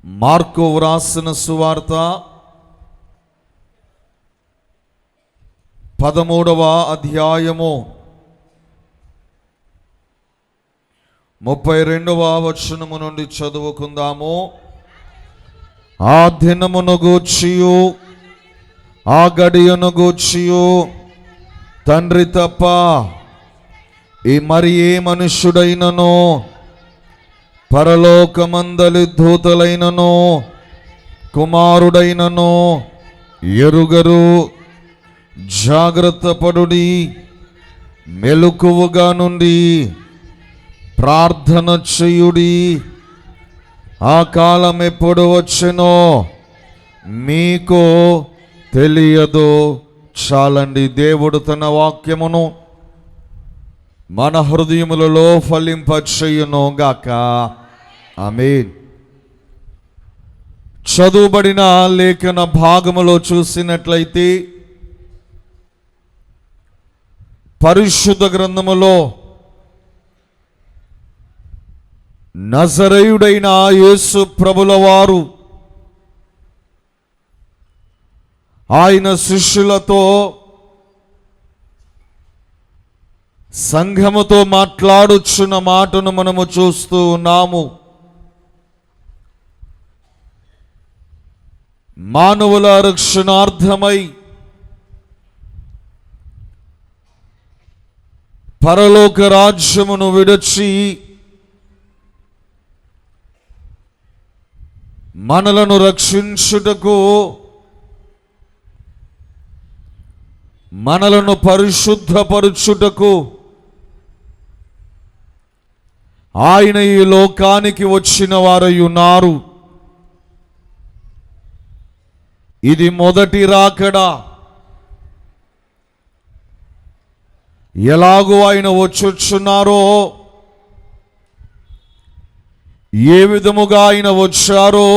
Mark వ్రాసిన సువార్త 13వ అధ్యాయము 32వ వచనము నుండి చదువుకుందాము. ఆ దినమును గూర్చియు ఆ గడియను గూర్చియు తండ్రి తప్ప ఈ మరి ఏ మనుష్యుడైనను పరలోకమందలి దూతలైనను కుమారుడైనను ఎరుగరు. జాగ్రత్త పడుడి, మెలకువగా నుండి ప్రార్థన చేయుడి. ఆ కాలం ఎప్పుడు వచ్చెనో మీకు తెలియదు. చాలండి. దేవుడు తన వాక్యమును మన హృదయములలో ఫలింపచేయును గాక. ఆమేన్. చదువుబడిన లేఖన భాగములో చూసినట్లయితే పరిశుద్ధ గ్రంథములో నజరేయుడైన యేసు ప్రభుల వారు ఆయన శిష్యులతో సంఘముతో మాట్లాడుచున్న మాటను మనము చూస్తూ ఉన్నాము. మానవుల రక్షణార్థమై పరలోక రాజ్యమును విడిచి మనలను రక్షించుటకు, మనలను పరిశుద్ధపరచుటకు ఆయన ఈ లోకానికి వచ్చిన వారై ఉన్నారు. ఇది మొదటి రాకడా. ఎలాగో ఆయన వచ్చుచున్నారో, ఏ విధముగా ఆయన వచ్చారో,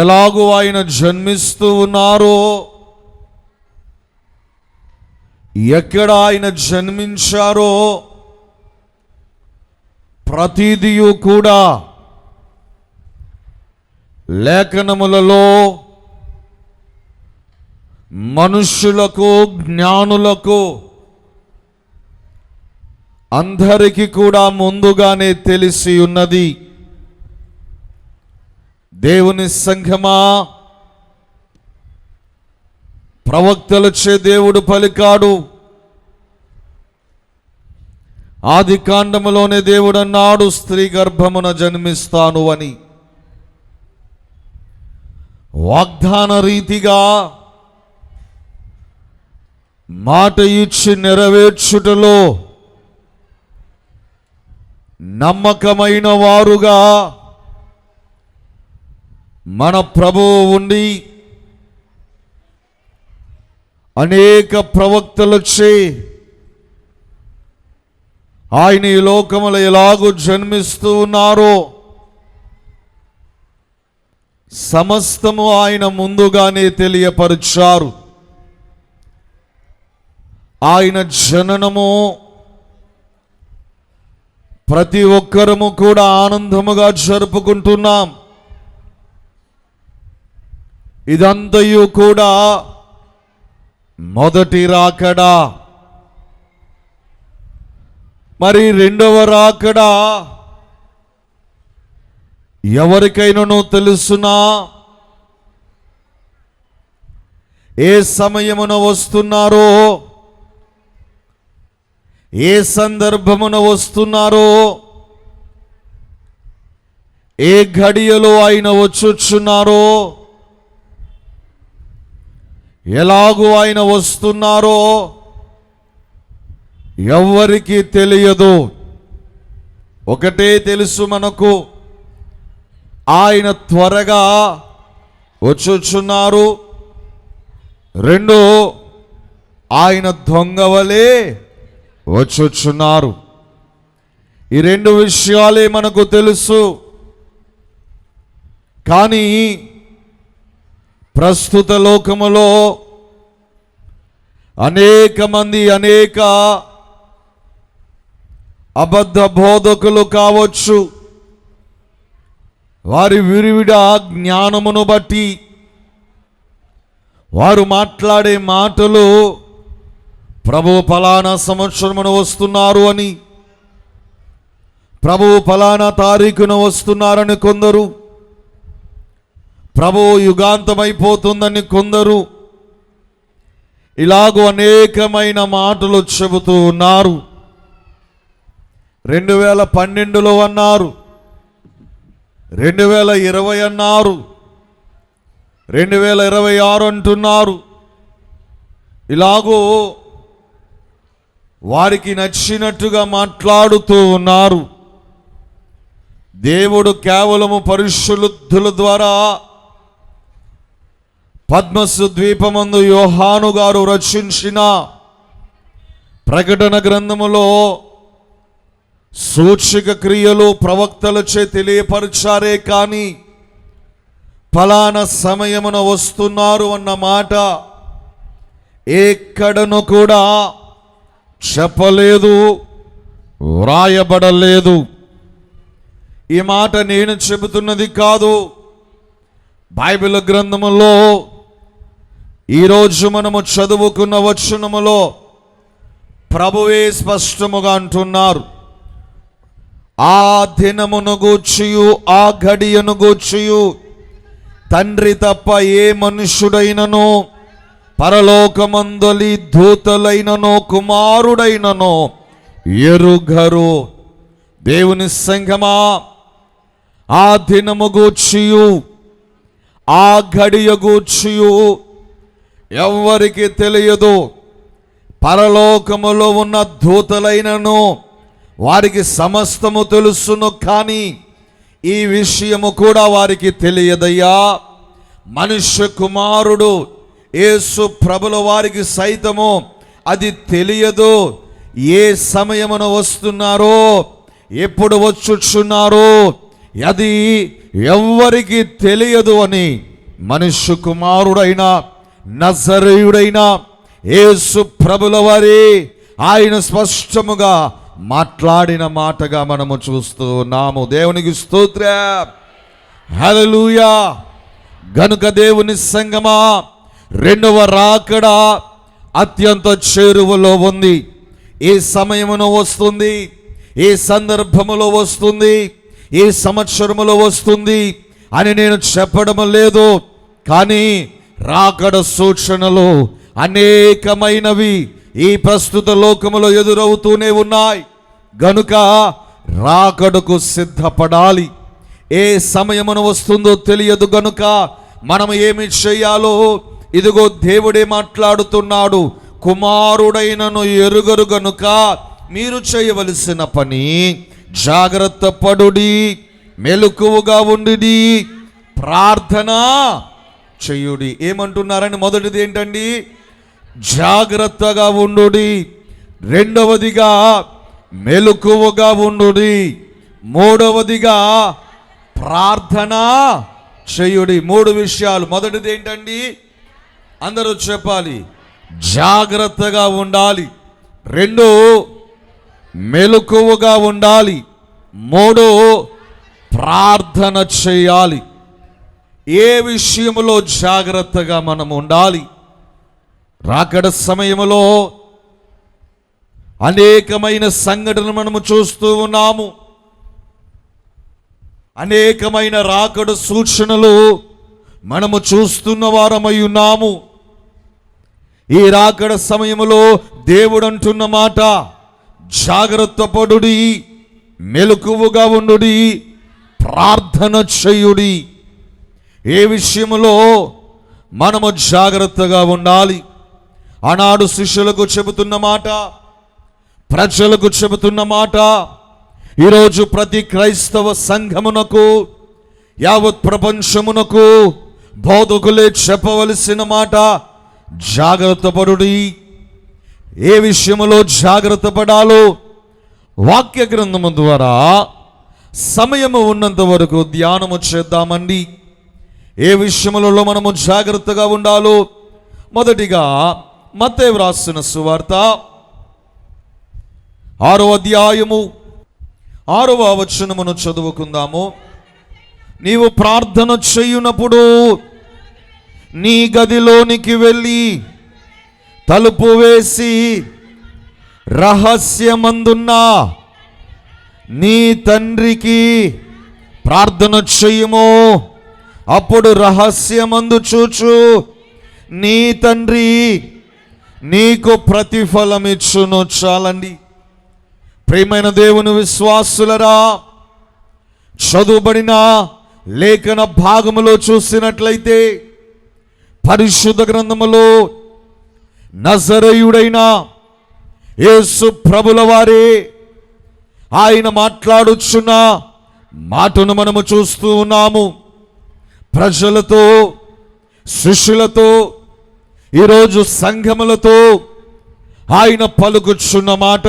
ఎలాగో ఆయన జన్మిస్తూ ఉన్నారో, ఎక్కడ ఆయన జన్మించారో ప్రతిదీ కూడా లేఖనములలో మనుష్యులకు, జ్ఞానులకు అందరికీ కూడా ముందుగానే తెలిసి ఉన్నది. దేవుని సంఘమా, ప్రవక్తలచే దేవుడు పలికాడు. ఆది కాండములోనే దేవుడు అన్నాడు, స్త్రీ గర్భమున జన్మిస్తాను అని. వాగ్దాన రీతిగా మాట ఇచ్చి నెరవేర్చుటలో నమ్మకమైన వారుగా మన ప్రభువు ఉండి అనేక ప్రవక్తలచే ఆయన ఈ లోకములో ఎలాగూ జన్మిస్తూ ఉన్నారో సమస్తము ఆయన ముందుగానే తెలియపరిచారు. ఆయన జననము ప్రతి ఒక్కరము కూడా ఆనందముగా జరుపుకుంటున్నాం. ఇదంతయు కూడా మొదటి రాకడా. మరి రెండవ రాకడా ఎవరికైనాను తెలుసునా? ఏ సమయమున వస్తున్నారో, ఏ సందర్భమున వస్తున్నారో, ఏ ఘడియలో ఆయన వచ్చుచున్నారో, ఎలాగూ ఆయన వస్తున్నారో ఎవ్వరికీ తెలియదు. ఒకటే తెలుసు మనకు, ఆయన త్వరగా వచ్చుచున్నారు. రెండు, ఆయన దొంగవలే వచ్చుచున్నారు. ఈ రెండు విషయాలే మనకు తెలుసు. కానీ ప్రస్తుత లోకములో అనేక మంది అనేక అబద్ధ బోధకులు కావచ్చు, వారి విరివిడ జ్ఞానమును బట్టి వారు మాట్లాడే మాటలు ప్రభువు ఫలానా సంవత్సరమున వస్తున్నారు అని, ప్రభువు ఫలానా తారీఖున వస్తున్నారని కొందరు, ప్రభువు యుగాంతమైపోతుందని కొందరు, ఇలాగూ అనేకమైన మాటలు చెబుతూ ఉన్నారు. 2012లో అన్నారు, 2020 అన్నారు, 2026 అంటున్నారు. ఇలాగూ వారికి నచ్చినట్టుగా మాట్లాడుతూ ఉన్నారు. దేవుడు కేవలము పరిశుద్ధుల ద్వారా పద్మసు ద్వీపమందు యోహాను గారు రచించిన ప్రకటన గ్రంథములో సూచక క్రియలు ప్రవక్తలచే తెలియపరిచారే కానీ ఫలానా సమయమున వస్తున్నారు అన్న మాట ఎక్కడను కూడా చెప్పలేదు, వ్రాయబడలేదు. ఈ మాట నేను చెబుతున్నది కాదు. బైబిల్ గ్రంథములో ఈరోజు మనము చదువుకున్న వచనములో ప్రభువే స్పష్టముగా అంటున్నారు, ఆ దినమును గూర్చియు ఆ ఘడియను గూర్చియు తండ్రి తప్ప ఏ మనుష్యుడైనను, పరలోకమందలి దూతలైనను, కుమారుడైనను ఎరుగరు. దేవుని సంఘమా, ఆ దినము గూర్చియు ఆ ఘడియ గూర్చియు ఎవ్వరికి తెలియదు. పరలోకములో ఉన్న దూతలైనను వారికి సమస్తము తెలుసును, కానీ ఈ విషయము కూడా వారికి తెలియదయ్యా. మనుష్య కుమారుడు యేసు ప్రభుల వారికి సైతము అది తెలియదు. ఏ సమయమున వస్తున్నారో, ఎప్పుడు వచ్చుచున్నారో అది ఎవ్వరికి తెలియదు అని మనుష్య కుమారుడైన నజరేయుడైన యేసు ప్రభుల వారి ఆయన స్పష్టముగా మాట్లాడిన మాటగా మనము చూస్తూ ఉన్నాము. దేవునికి స్తోత్రం, హల్లెలూయా. గనుక దేవుని సంగమా, రెండవ రాకడ అత్యంత చేరువలో ఉంది. ఏ సమయమున వస్తుంది, ఏ సందర్భములో వస్తుంది, ఏ సంవత్సరములో వస్తుంది అని నేను చెప్పడం లేదు. కానీ రాకడ సూచనలు అనేకమైనవి ఈ ప్రస్తుత లోకములో ఎదురవుతూనే ఉన్నాయి. గనుక రాకడకు సిద్ధపడాలి. ఏ సమయమున వస్తుందో తెలియదు. గనుక మనం ఏమి చేయాలో ఇదిగో దేవుడే మాట్లాడుతున్నాడు. కుమారుడైనను ఎరుగరు గనుక మీరు చేయవలసిన పని జాగ్రత్త పడుడి, మెలకువగా ఉండుడి, ప్రార్థన చేయుడి. ఏమంటున్నారని మొదటిది ఏంటండి? జాగ్రత్తగా ఉండుడి. రెండవదిగా మెలకువగా ఉండుడి. మూడవదిగా ప్రార్థన చేయుడి. మూడు విషయాలు. మొదటిది ఏంటండి? అందరూ చెప్పాలి. జాగ్రత్తగా ఉండాలి. రెండు, మెలకువగా ఉండాలి. మూడు, ప్రార్థన చేయాలి. ఏ విషయంలో జాగ్రత్తగా మనం ఉండాలి? రాకడ సమయంలో అనేకమైన సంఘటనలు మనము చూస్తూ ఉన్నాము. అనేకమైన రాకడ సూచనలు మనము చూస్తున్న వారమై ఉన్నాము. ఈ రాకడ సమయంలో దేవుడు అంటున్న మాట, జాగ్రత్త పడుడి, మెలకువగా ఉండుడి, ప్రార్థన చేయుడి. ఏ విషయంలో మనము జాగ్రత్తగా ఉండాలి? ఆనాడు శిష్యులకు చెబుతున్న మాట, ప్రజలకు చెబుతున్న మాట, ఈరోజు ప్రతి క్రైస్తవ సంఘమునకు, యావత్ ప్రపంచమునకు బోధకులే చెప్పవలసిన మాట, జాగ్రత్త పడుడి. ఏ విషయంలో జాగ్రత్త పడాలో వాక్య గ్రంథము ద్వారా సమయము ఉన్నంత వరకు ధ్యానము చేద్దామండి. ఏ విషయములలో మనము జాగ్రత్తగా ఉండాలో మొదటిగా మత్తయి వ్రాసిన సువార్త 6వ అధ్యాయము 6వ వచనమును చదువుకుందాము. నీవు ప్రార్థన చేయునప్పుడు నీ గదిలోనికి వెళ్ళి తలుపు వేసి రహస్యమందున్న నీ తండ్రికి ప్రార్థన చెయ్యుము. అప్పుడు రహస్యమందు చూచు నీ తండ్రి నీకు ప్రతిఫలం ఇచ్చును. చాలండి ప్రియమైన దేవుని విశ్వాసులరా, చదువుబడిన లేఖన భాగములో చూసినట్లయితే పరిశుద్ధ గ్రంథములో నజరేయుడైన యేసు ప్రభుల వారే ఆయన మాట్లాడుచున్న మాటను మనము చూస్తూ ఉన్నాము. ప్రజలతో, శిష్యులతో, ఈరోజు సంఘములతో ఆయన పలుకుచున్న మాట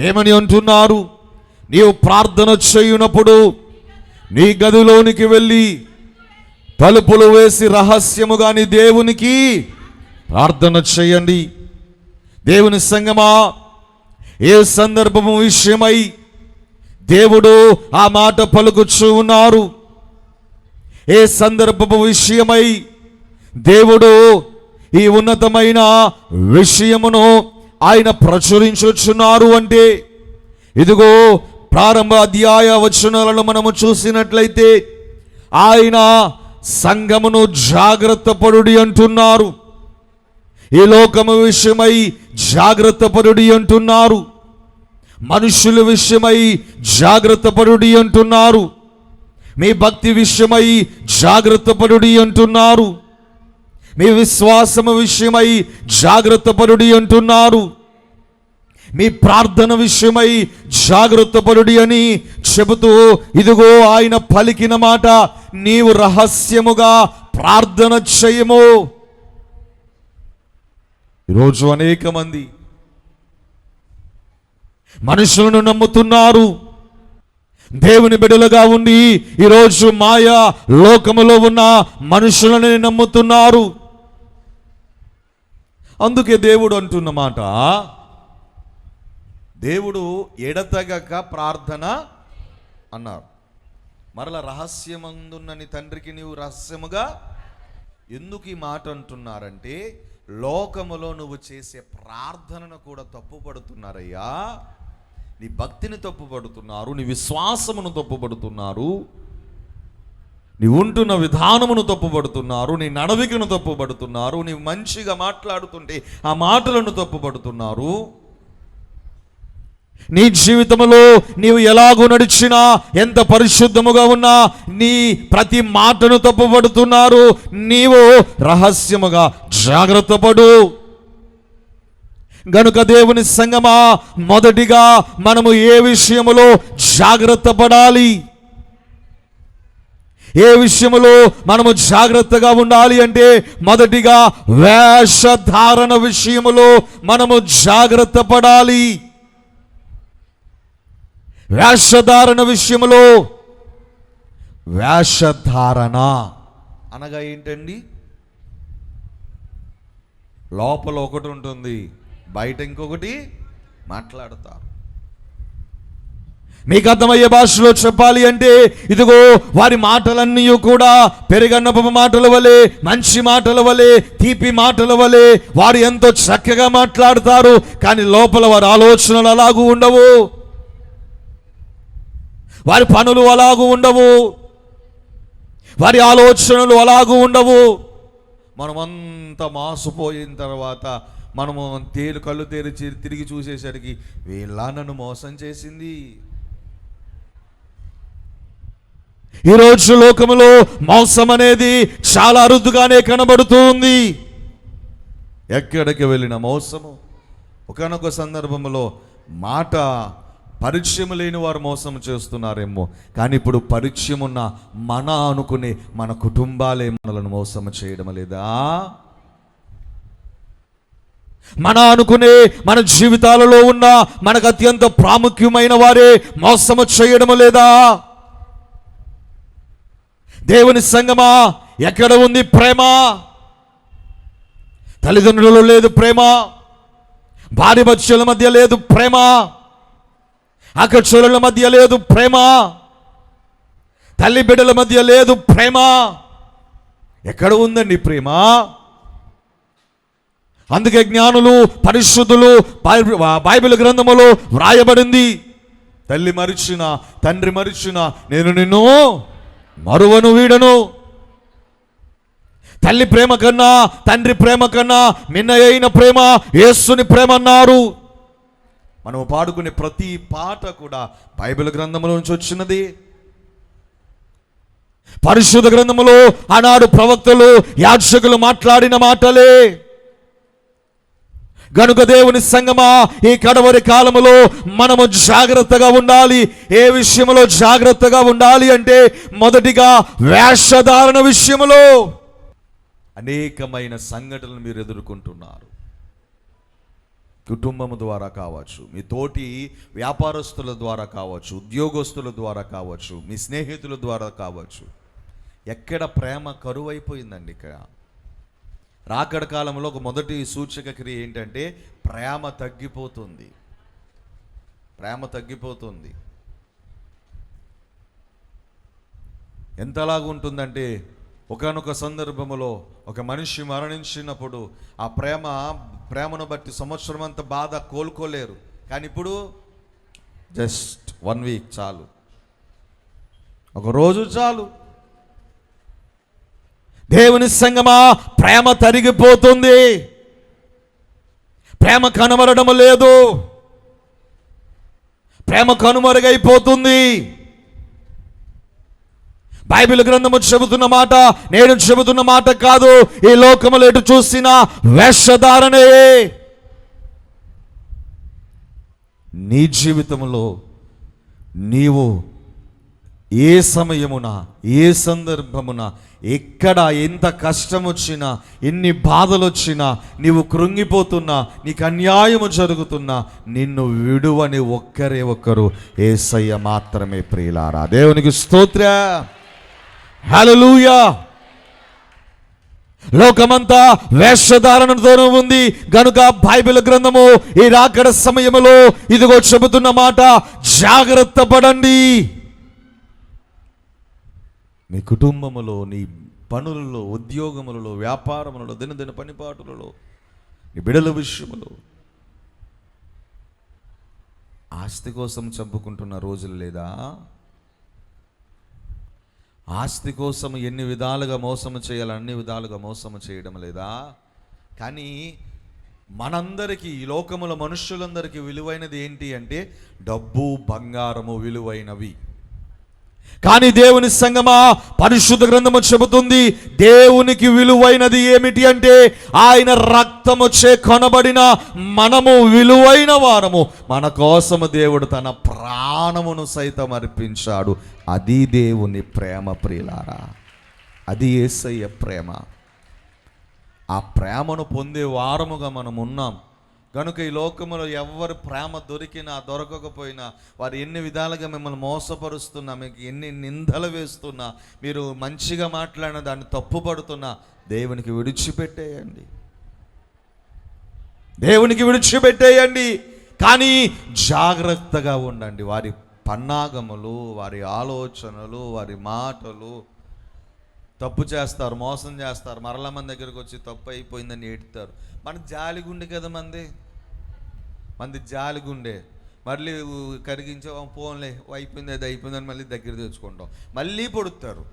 ఏమని అంటున్నారు? నీవు ప్రార్థన చేయునప్పుడు నీ గదిలోనికి వెళ్ళి తలుపులు వేసి రహస్యముగా నీ దేవునికి ప్రార్థన చేయండి. దేవుని సంగమా, ఏ సందర్భము విషయమై దేవుడు ఆ మాట పలుకుచూ ఉన్నారు? ఏ సందర్భము విషయమై దేవుడు ఈ ఉన్నతమైన విషయమును ఆయన ప్రచురించుచున్నారు అంటే, ఇదిగో ప్రారంభ అధ్యాయ వచనాలను మనము చూసినట్లయితే ఆయన సంఘమును జాగ్రత్త పడుడి అంటున్నారు. ఈ లోకము విషయమై జాగ్రత్త పడుడి అంటున్నారు. మనుషుల విషయమై జాగ్రత్త పడుడి అంటున్నారు. మీ భక్తి విషయమై జాగ్రత్త పడుడి అంటున్నారు. మీ విశ్వాసము విషయమై జాగ్రత్త పడుడి అంటున్నారు. మీ ప్రార్థన విషయమై జాగ్రత్త పడుడి అని చెబుతూ, ఇదిగో ఆయన పలికిన మాట, నీవు రహస్యముగా ప్రార్థన చేయము. ఈరోజు అనేక మంది మనుషులను నమ్ముతున్నారు. దేవుని బిడ్డలుగా ఉండి ఈరోజు మాయా లోకములో ఉన్న మనుషులని నమ్ముతున్నారు. అందుకే దేవుడు అంటున్న మాట, దేవుడు ఎడతెగక ప్రార్థన అన్నారు. మరలా రహస్యమందున్న నీ తండ్రికి నీవు రహస్యముగా ఎందుకు ఈ మాట అంటున్నారంటే, లోకములో నువ్వు చేసే ప్రార్థనను కూడా తప్పుపడుతున్నారయ్యా. నీ భక్తిని తప్పుపడుతున్నారు, నీ విశ్వాసమును తప్పుపడుతున్నారు, నీ ఉంటున్న విధానమును తప్పుపడుతున్నారు, నీ నడవికను తప్పుపడుతున్నారు, నీవు మంచిగా మాట్లాడుతుంటే ఆ మాటలను తప్పుపడుతున్నారు. నీ జీవితంలో నీవు ఎలాగూ నడిచినా, ఎంత పరిశుద్ధముగా ఉన్నా నీ ప్రతి మాటను తప్పుపడుతున్నారు. నీవు రహస్యముగా జాగ్రత్త పడు. గనుక దేవుని సంగమా, మొదటిగా మనము ఏ విషయములో జాగ్రత్త పడాలి? ఏ విషయములో మనము జాగ్రత్తగా ఉండాలి అంటే, మొదటిగా వేషధారణ విషయములో మనము జాగ్రత్త పడాలి. వేషధారణ విషయములో, వేషధారణ అనగా ఏంటండి? లోపల ఒకటి ఉంటుంది, బయట ఇంకొకటి మాట్లాడతారు. మీకు అర్థమయ్యే భాషలో చెప్పాలి అంటే, ఇదిగో వారి మాటలన్నీ కూడా పెరుగన్నపు మాటల వలె, మంచి మాటల వలె, తీపి మాటల వలె వారు ఎంతో చక్కగా మాట్లాడతారు. కానీ లోపల వారి ఆలోచనలు అలాగూ ఉండవు, వారి పనులు అలాగూ ఉండవు, వారి ఆలోచనలు అలాగూ ఉండవు. మనమంతా మాసిపోయిన తర్వాత మనము కళ్ళు తెరిచి తిరిగి చూసేసరికి వీళ్ళ నన్ను మోసం చేసింది. ఈరోజు లోకములో మోసం అనేది చాలా అరుదుగానే కనబడుతూ ఉంది. ఎక్కడికి వెళ్ళిన మోసము. ఒకానొక సందర్భంలో మాట పరిచయం లేని వారు మోసం చేస్తున్నారేమో, కానీ ఇప్పుడు పరిచయం ఉన్న మన అనుకునే మన కుటుంబాలే మనలను మోసం చేయడం లేదా? మన అనుకునే మన జీవితాలలో ఉన్న మనకు అత్యంత ప్రాముఖ్యమైన వారే మోసము చేయడం లేదా? దేవుని సంగమా, ఎక్కడ ఉంది ప్రేమ? తల్లిదండ్రులలో లేదు ప్రేమ, భార్య భర్తల మధ్య లేదు ప్రేమ, అక్కచెల్లెల మధ్య లేదు ప్రేమ, తల్లి బిడ్డల మధ్య లేదు ప్రేమ. ఎక్కడ ఉందండి ప్రేమ? అందుకే జ్ఞానులు, పరిశుద్ధులు, బైబిల్ గ్రంథములో వ్రాయబడింది, తల్లి మరిచిన, తండ్రి మరిచిన, నేను నిన్ను మరువను వీడను. తల్లి ప్రేమ కన్నా, తండ్రి ప్రేమ కన్నా మిన్నయైన ప్రేమ యేసుని ప్రేమ అన్నారు. మనం పాడుకునే ప్రతి పాట కూడా బైబిల్ గ్రంథంలో నుంచి వచ్చినది. పరిశుద్ధ గ్రంథములో ఆనాడు ప్రవక్తలు, యాజకులు మాట్లాడిన మాటలే. గనుక దేవుని సంగమా, ఈ కడవరి కాలములో మనము జాగ్రత్తగా ఉండాలి. ఏ విషయంలో జాగ్రత్తగా ఉండాలి అంటే, మొదటిగా వేషధారణ విషయంలో అనేకమైన సంఘటనలు మీరు ఎదుర్కొంటున్నారు. కుటుంబము ద్వారా కావచ్చు, మీ తోటి వ్యాపారస్తుల ద్వారా కావచ్చు, ఉద్యోగస్తుల ద్వారా కావచ్చు, మీ స్నేహితుల ద్వారా కావచ్చు. ఎక్కడ ప్రేమ కరువైపోయిందండి. ఇక్కడ రాకడ కాలంలో ఒక మొదటి సూచక క్రియ ఏంటంటే ప్రేమ తగ్గిపోతుంది. ప్రేమ తగ్గిపోతుంది. ఎంతలాగుంటుందంటే, ఒకానొక సందర్భంలో ఒక మనిషి మరణించినప్పుడు ఆ ప్రేమను బట్టి సంవత్సరం అంతా బాధ కోలుకోలేరు. కానీ ఇప్పుడు జస్ట్ 1 వీక్ చాలు, ఒక రోజు చాలు. దేవుని సంగమా, ప్రేమ తరిగిపోతుంది. ప్రేమ కనబడడం లేదు. ప్రేమ కనుమరుగైపోతుంది. బైబిల్ గ్రంథము చెబుతున్న మాట, నేను చెబుతున్న మాట కాదు. ఈ లోకములో ఎటు చూసినా వేషధారణే. నీ జీవితంలో నీవు ఏ సమయమున, ఏ సందర్భమున, ఎక్కడ ఎంత కష్టం వచ్చినా, ఎన్ని బాధలు వచ్చినా, నీవు కృంగిపోతున్నా, నీకు అన్యాయము జరుగుతున్నా, నిన్ను విడువని ఒక్కరే ఒక్కరు యేసయ్య మాత్రమే. ప్రియులారా, దేవునికి స్తోత్రం, హల్లెలూయా. లోకమంతా వేషధారణతోనూ ఉంది. గనుక బైబిల్ గ్రంథము ఈ రాకడ సమయములో ఇదిగో చెబుతున్న మాట, జాగ్రత్త పడండి. మీ కుటుంబములో, నీ పనులలో, ఉద్యోగములలో, వ్యాపారములలో, దినదిన పనిపాటులలో, నీ బిడల విషయములో ఆస్తి కోసం చంపుకుంటున్న రోజులు లేదా? ఆస్తి కోసం ఎన్ని విధాలుగా మోసము చేయాలి, అన్ని విధాలుగా మోసము చేయడం లేదా? కానీ మనందరికీ, ఈ లోకముల మనుష్యులందరికీ విలువైనది ఏంటి అంటే డబ్బు, బంగారము విలువైనవి. కానీ దేవుని సంగమా, పరిశుద్ధ గ్రంథము చెబుతుంది, దేవునికి విలువైనది ఏమిటి అంటే ఆయన రక్తముచే కొనబడిన మనము విలువైన వారము. మన కోసము దేవుడు తన ప్రాణమును సైతం అర్పించాడు. అది దేవుని ప్రేమ. ప్రియులారా, అది యేసయ్య ప్రేమ. ఆ ప్రేమను పొందే వారముగా మనం ఉన్నాం. కనుక ఈ లోకములో ఎవరు ప్రేమ దొరికినా దొరకకపోయినా, వారు ఎన్ని విధాలుగా మిమ్మల్ని మోసపరుస్తున్నా, మీకు ఎన్ని నిందలు వేస్తున్నా, మీరు మంచిగా మాట్లాడిన దాన్ని తప్పుపడుతున్నా, దేవునికి విడిచిపెట్టేయండి. దేవునికి విడిచిపెట్టేయండి. కానీ జాగ్రత్తగా ఉండండి. వారి పన్నాగములు, వారి ఆలోచనలు, వారి మాటలు, తప్పు చేస్తారు, మోసం చేస్తారు, మరలా మన దగ్గరకు వచ్చి తప్పు అయిపోయిందని ఏడుతారు. మన జాలిగుండే కదా, మంది జాలిగుండే. మళ్ళీ కరిగించే ఫోన్లే అయిపోయింది, అది అయిపోయిందని మళ్ళీ దగ్గర తెచ్చుకుంటాం, మళ్ళీ పొడుతారు.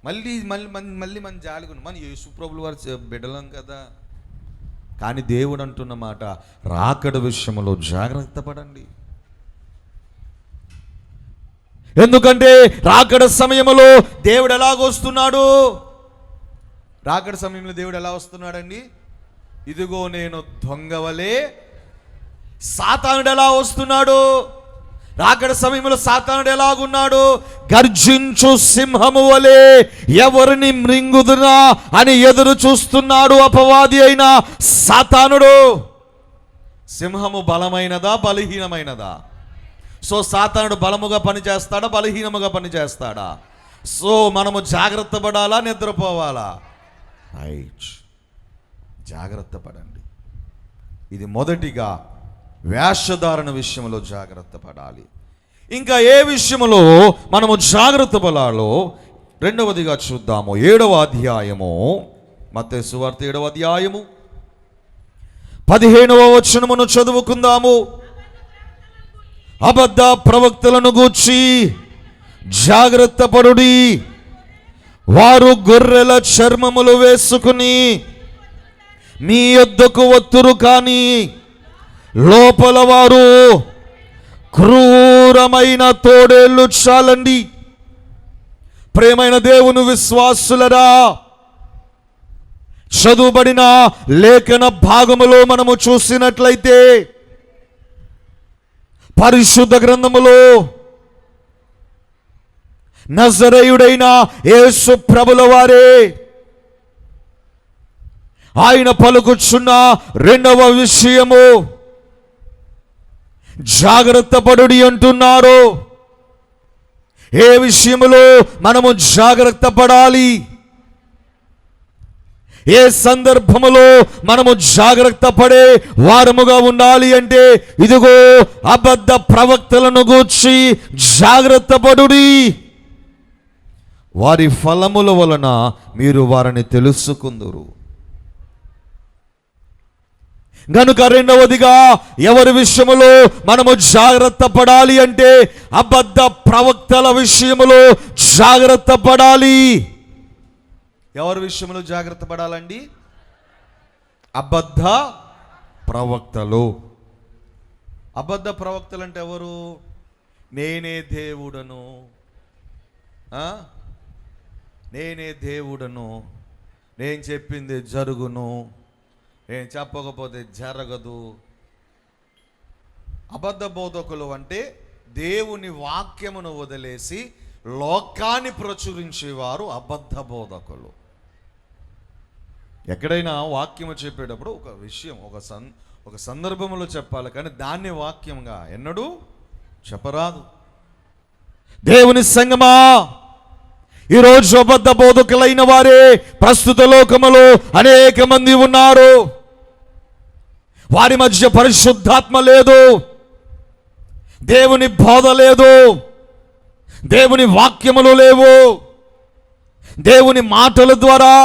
మళ్ళీ మన జాలిగుండే. మన యేసుప్రభుల వారి బిడ్డలం కదా. కానీ దేవుడు అంటున్న మాట, రాకడ విషయంలో జాగ్రత్త పడండి. ఎందుకంటే రాకడ సమయంలో దేవుడు ఎలాగొస్తున్నాడు? రాకడ సమయంలో దేవుడు ఎలా వస్తున్నాడండి? ఇదిగో నేను దొంగవలే. సాతానుడు ఎలా వస్తున్నాడు? రాకడ సమయంలో సాతానుడు ఎలాగున్నాడు? గర్జించు సింహము వలె ఎవరిని మృంగుదునా అని ఎదురు చూస్తున్నాడు అపవాది అయిన సాతానుడు. సింహము బలమైనదా, బలహీనమైనదా? సో సాతానుడు బలముగా పనిచేస్తాడా, బలహీనముగా పనిచేస్తాడా? సో మనము జాగ్రత్త పడాలా, నిద్రపోవాలా? రైట్, జాగ్రత్త పడండి. ఇది మొదటిగా వేషధారణ విషయంలో జాగ్రత్త పడాలి. ఇంకా ఏ విషయములో మనము జాగ్రత్త పడాలో రెండవదిగా చూద్దాము. 7వ అధ్యాయము, మత్తయి సువార్త 7వ అధ్యాయము 15వ వచనమును చదువుకుందాము. అబద్ధ ప్రవక్తలను గూర్చి జాగ్రత్త పడుడి. వారు గొర్రెల చర్మములు వేసుకుని మీ యొద్దకు వత్తురు, కానీ లోపల వారు క్రూరమైన తోడేళ్ళు చాలండి. ప్రేమైన దేవుని విశ్వాసులరా, చదువుబడిన లేఖన భాగములో మనము చూసినట్లయితే పరిశుద్ధ గ్రంథములో నజరేయుడైన యేసు ప్రభుల వారే ఆయన పలుకుచున్న రెండవ విషయము జాగ్రత్త పడుడి అంటున్నారు. ఏ విషయములో మనము జాగ్రత్త పడాలి, ఏ సందర్భములో మనము జాగ్రత్త పడే వారముగా ఉండాలి అంటే, ఇదిగో అబద్ధ ప్రవక్తలను గూర్చి జాగ్రత్త పడుడి. వారి ఫలముల వలన మీరు వారిని తెలుసుకుందురు. గనుక రెండవదిగా ఎవరి విషయములో మనము జాగ్రత్త పడాలి అంటే, అబద్ధ ప్రవక్తల విషయములో జాగ్రత్త పడాలి. ఎవరి విషయంలో జాగ్రత్త పడాలండి? అబద్ధ ప్రవక్తలు. అబద్ధ ప్రవక్తలు అంటే ఎవరు? నేనే దేవుడను, నేనే దేవుడను, నేను చెప్పింది జరుగును, నేను చెప్పకపోతే జరగదు. అబద్ధ బోధకులు అంటే దేవుని వాక్యమును వదిలేసి లోకాన్ని ప్రచురించేవారు అబద్ధ బోధకులు. ఎక్కడైనా వాక్యము చెప్పేటప్పుడు ఒక విషయం ఒక సందర్భంలో చెప్పాలి, కానీ దాన్ని వాక్యంగా ఎన్నడూ చెప్పరాదు. దేవుని సంగమా, ఈరోజు అబద్ధ బోధకులైన వారే ప్రస్తుత లోకములో అనేక మంది ఉన్నారు. వారి మధ్య పరిశుద్ధాత్మ లేదు, దేవుని బోధ లేదు, దేవుని వాక్యములు లేవు. దేవుని మాటల ద్వారా,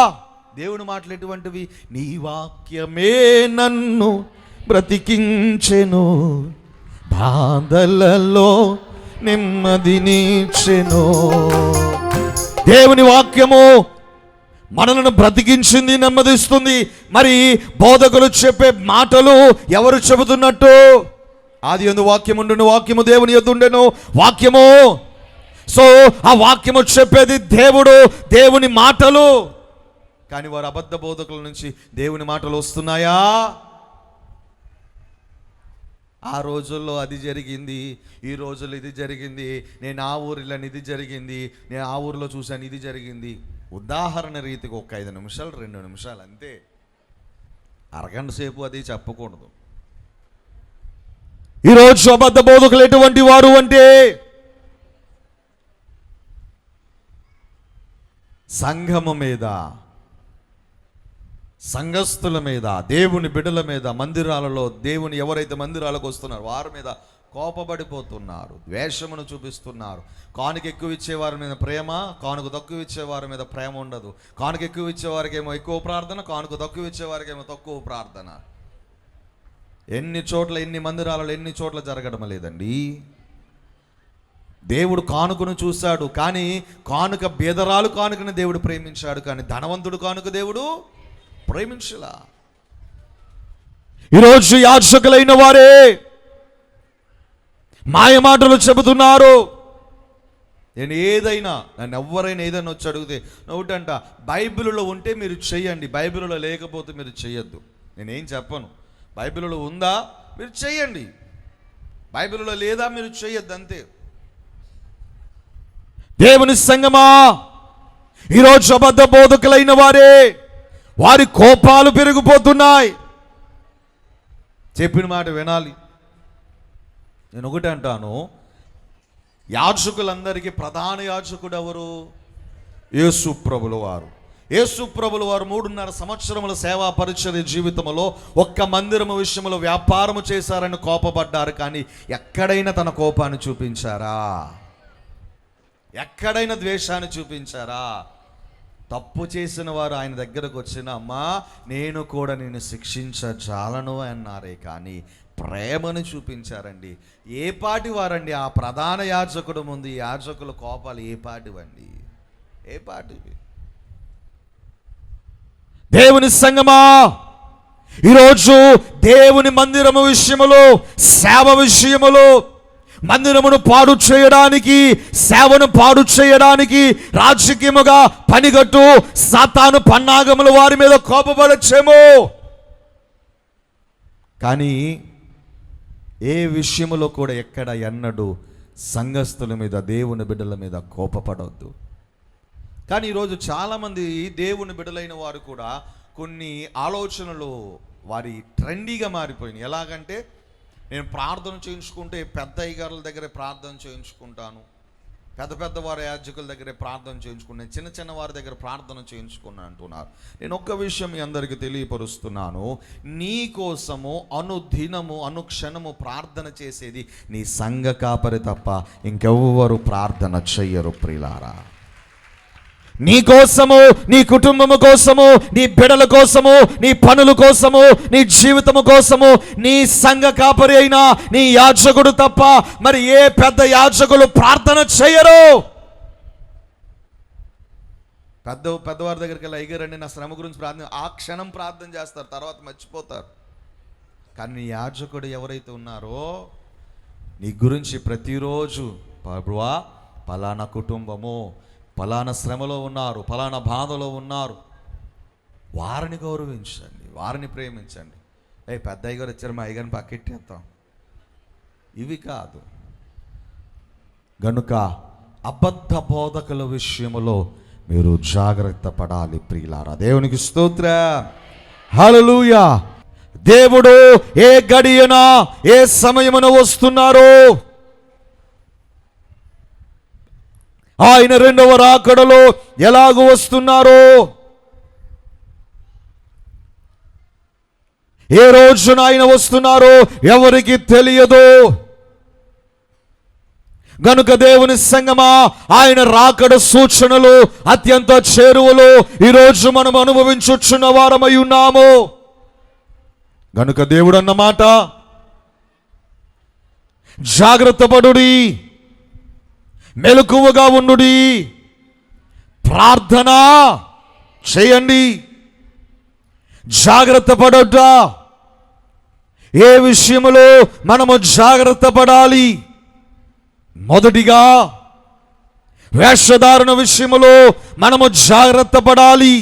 దేవుని మాటలు ఎటువంటివి? నీ వాక్యమే నన్ను బ్రతికించెను, బాధలలో నెమ్మదినిచ్చెను. దేవుని వాక్యము మనలను బ్రతికించింది, నెమ్మదిస్తుంది. మరి బోధకులు చెప్పే మాటలు ఎవరు చెబుతున్నట్టు? ఆదియందు వాక్యము ఉండెను, వాక్యము దేవుని యొద్ద ఉండెను, వాక్యము. సో ఆ వాక్యము చెప్పేది దేవుడు, దేవుని మాటలు. కానీ వారు అబద్ధ బోధకుల నుంచి దేవుని మాటలు వస్తున్నాయా? ఆ రోజుల్లో అది జరిగింది, ఈ రోజుల్లో ఇది జరిగింది, నేను ఆ ఊరిలో ఇది జరిగింది, నేను ఆ ఊరిలో చూశాను ఇది జరిగింది. ఉదాహరణ రీతికి ఒక 5 నిమిషాలు 2 నిమిషాలు అంతే, అరగంట సేపు అది చెప్పకూడదు. ఈరోజు అబద్ధ బోధకులు ఎటువంటి వారు అంటే, సంఘము మీద, సంఘస్థుల మీద, దేవుని బిడ్డల మీద, మందిరాలలో దేవుని ఎవరైతే మందిరాలకు వస్తున్నారు వారి మీద కోపపడిపోతున్నారు, ద్వేషమును చూపిస్తున్నారు. కానుక ఎక్కువ ఇచ్చేవారి మీద ప్రేమ, కానుక తక్కువ ఇచ్చేవారి మీద ప్రేమ ఉండదు. కానుక ఎక్కువ ఇచ్చేవారికేమో ఎక్కువ ప్రార్థన, కానుక తక్కువ ఇచ్చేవారికేమో తక్కువ ప్రార్థన. ఎన్ని చోట్ల, ఎన్ని మందిరాలలో ఎన్ని చోట్ల జరగడం లేదండి. దేవుడు కానుకను చూశాడు, కానీ కానుక బేదరాలు కానుకను దేవుడు ప్రేమించాడు, కానీ ధనవంతుడు కానుక దేవుడు ప్రేమించలా. ఈరోజు యాజకులైన వారే మాయ మాటలు చెబుతున్నారు. నేను ఏదైనా, నన్ను ఎవరైనా ఏదైనా వచ్చి అడిగితే ఒకటంట, బైబిల్లో ఉంటే మీరు చెయ్యండి, బైబిల్లో లేకపోతే మీరు చెయ్యొద్దు. నేనేం చెప్పను, బైబిల్లో ఉందా మీరు చెయ్యండి, బైబిల్లో లేదా మీరు చెయ్యొద్దు, అంతే. దేవుని సంగమా, ఈరోజు అబద్ధ బోధకులైన వారే, వారి కోపాలు పెరిగిపోతున్నాయి. చెప్పిన మాట వినాలి. నేను ఒకటి అంటాను, యాజకులందరికీ ప్రధాన యాజకుడు ఎవరు? యేసు ప్రభుల వారు. యేసు ప్రభులు వారు 3.5 సంవత్సరముల సేవా పరిచర్య జీవితంలో ఒక్క మందిరము విషయంలో వ్యాపారము చేశారని కోపపడ్డారు, కానీ ఎక్కడైనా తన కోపాన్ని చూపించారా? ఎక్కడైనా ద్వేషాన్ని చూపించారా? తప్పు చేసిన వారు ఆయన దగ్గరకు వచ్చిన, అమ్మా నేను కూడా నేను శిక్షించజాలను అన్నారే, కానీ ప్రేమను చూపించారండి. ఏ పాటి వారండి? ఆ ప్రధాన యాజకుడు ముందు యాజకుల కోపాలు ఏ పాటివండి? ఏ పాటివి? దేవుని సంగమా, ఈరోజు దేవుని మందిరము విషయములో, సేవ విషయములో, మందిరమును పాడు చేయడానికి, సేవను పాడు చేయడానికి రాజకీయముగా పనిగట్టు సాతాను పన్నాగములు వారి మీద కోపపడచ్చేమో, కానీ ఏ విషయములో కూడా ఎక్కడ ఎన్నడూ సంఘస్థుల మీద, దేవుని బిడ్డల మీద కోపపడవద్దు. కానీ ఈరోజు చాలామంది దేవుని బిడ్డలైన వారు కూడా కొన్ని ఆలోచనలు వారి ట్రెండీగా మారిపోయినాయి. ఎలాగంటే, నేను ప్రార్థన చేయించుకుంటే పెద్ద అయ్యగారుల దగ్గరే ప్రార్థన చేయించుకుంటాను, పెద్ద వారి యాజకుల దగ్గరే ప్రార్థన చేయించుకున్నాను, చిన్న వారి దగ్గర ప్రార్థన చేయించుకున్నాను అంటున్నారు. నేను ఒక్క విషయం మీ అందరికీ తెలియపరుస్తున్నాను. నీ కోసము అనుదినము అనుక్షణము ప్రార్థన చేసేది నీ సంఘ కాపరి తప్ప ఇంకెవ్వరు ప్రార్థన చెయ్యరు ప్రియులారా. నీ కోసము, నీ కుటుంబము కోసము, నీ బిడ్డల కోసము, నీ పనుల కోసము, నీ జీవితము కోసము నీ సంఘ కాపరి అయినా నీ యాజకుడు తప్ప మరి ఏ పెద్ద యాజకులు ప్రార్థన చేయరు. పెద్దవారి దగ్గరికి వెళ్ళి, అయ్యగారండి నా శ్రమ గురించి ప్రార్థన, ఆ క్షణం ప్రార్థన చేస్తారు, తర్వాత మర్చిపోతారు. కానీ నీ యాజకుడు ఎవరైతే ఉన్నారో నీ గురించి ప్రతిరోజు, ప్రభువా పలానా కుటుంబము పలానా శ్రమలో ఉన్నారు, పలానా బాధలో ఉన్నారు, వారిని గౌరవించండి, వారిని ప్రేమించండి. పెద్ద అయ్యగారు వచ్చారు, మా అయ్యగారిని పక్కెట్టేస్తాం, ఇవి కాదు. గనుక అబద్ధ బోధకుల విషయంలో మీరు జాగ్రత్త పడాలి ప్రియులారా. దేవునికి స్తోత్రం, హల్లెలూయా. దేవుడు ఏ గడియన ఏ సమయమున వస్తున్నారో, ఆయన రెండవ రాకడలో ఎలాగూ వస్తున్నారో, ఏ రోజున ఆయన వస్తున్నారో ఎవరికి తెలియదు. గనుక దేవుని సంగమా, ఆయన రాకడ సూచనలు అత్యంత చేరువలో ఈరోజు మనం అనుభవించుచున్న వారమై ఉన్నాము. గనుక దేవుడు అన్నమాట, జాగ్రత్త పడుడి, మెలకువగా ఉండుడి, ప్రార్థన చేయండి, జాగ్రత్త పడట. ఏ విషయములో మనము జాగ్రత్త పడాలి? మొదటిగా వేషధారణ విషయములో మనము జాగ్రత్త పడాలి.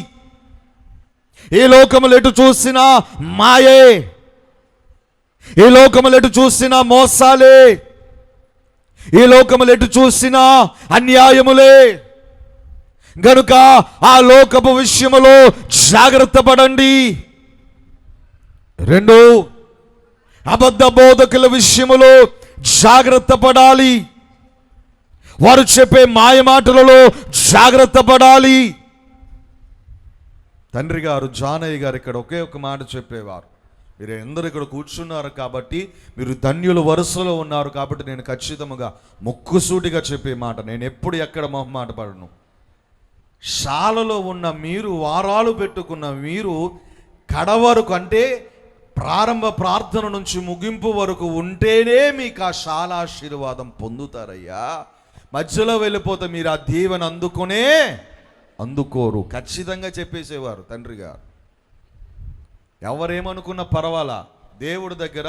ఈ లోకములు ఎటు చూసినా మాయే, ఈ లోకములు ఎటు చూసినా మోసాలే, ఈ లోకములు ఎటు చూసినా అన్యాయములే. గనుక ఆ లోకపు విషయములో జాగ్రత్త పడండి. 2, అబద్ధ బోధకుల విషయములో జాగ్రత్త పడాలి. వారు చెప్పే మాయ మాటలలో జాగ్రత్త పడాలి. తండ్రి గారు జానయ్య గారు ఇక్కడ ఒకే ఒక మాట చెప్పేవారు, మీరు అందరూ ఇక్కడ కూర్చున్నారు కాబట్టి, మీరు ధన్యుల వరుసలో ఉన్నారు కాబట్టి నేను ఖచ్చితంగా ముక్కుసూటిగా చెప్పే మాట, నేను ఎప్పుడు ఎక్కడ మొహమాట పడను. శాలలో ఉన్న మీరు, వారాలు పెట్టుకున్న మీరు, కడవరకు అంటే ప్రారంభ ప్రార్థన నుంచి ముగింపు వరకు ఉంటేనే మీకు ఆ శాల ఆశీర్వాదం పొందుతారయ్యా. మధ్యలో వెళ్ళిపోతే మీరు ఆ దీవెన అందుకోరు. ఖచ్చితంగా చెప్పేసేవారు తండ్రి గారు. ఎవరేమనుకున్న పర్వాలా, దేవుడి దగ్గర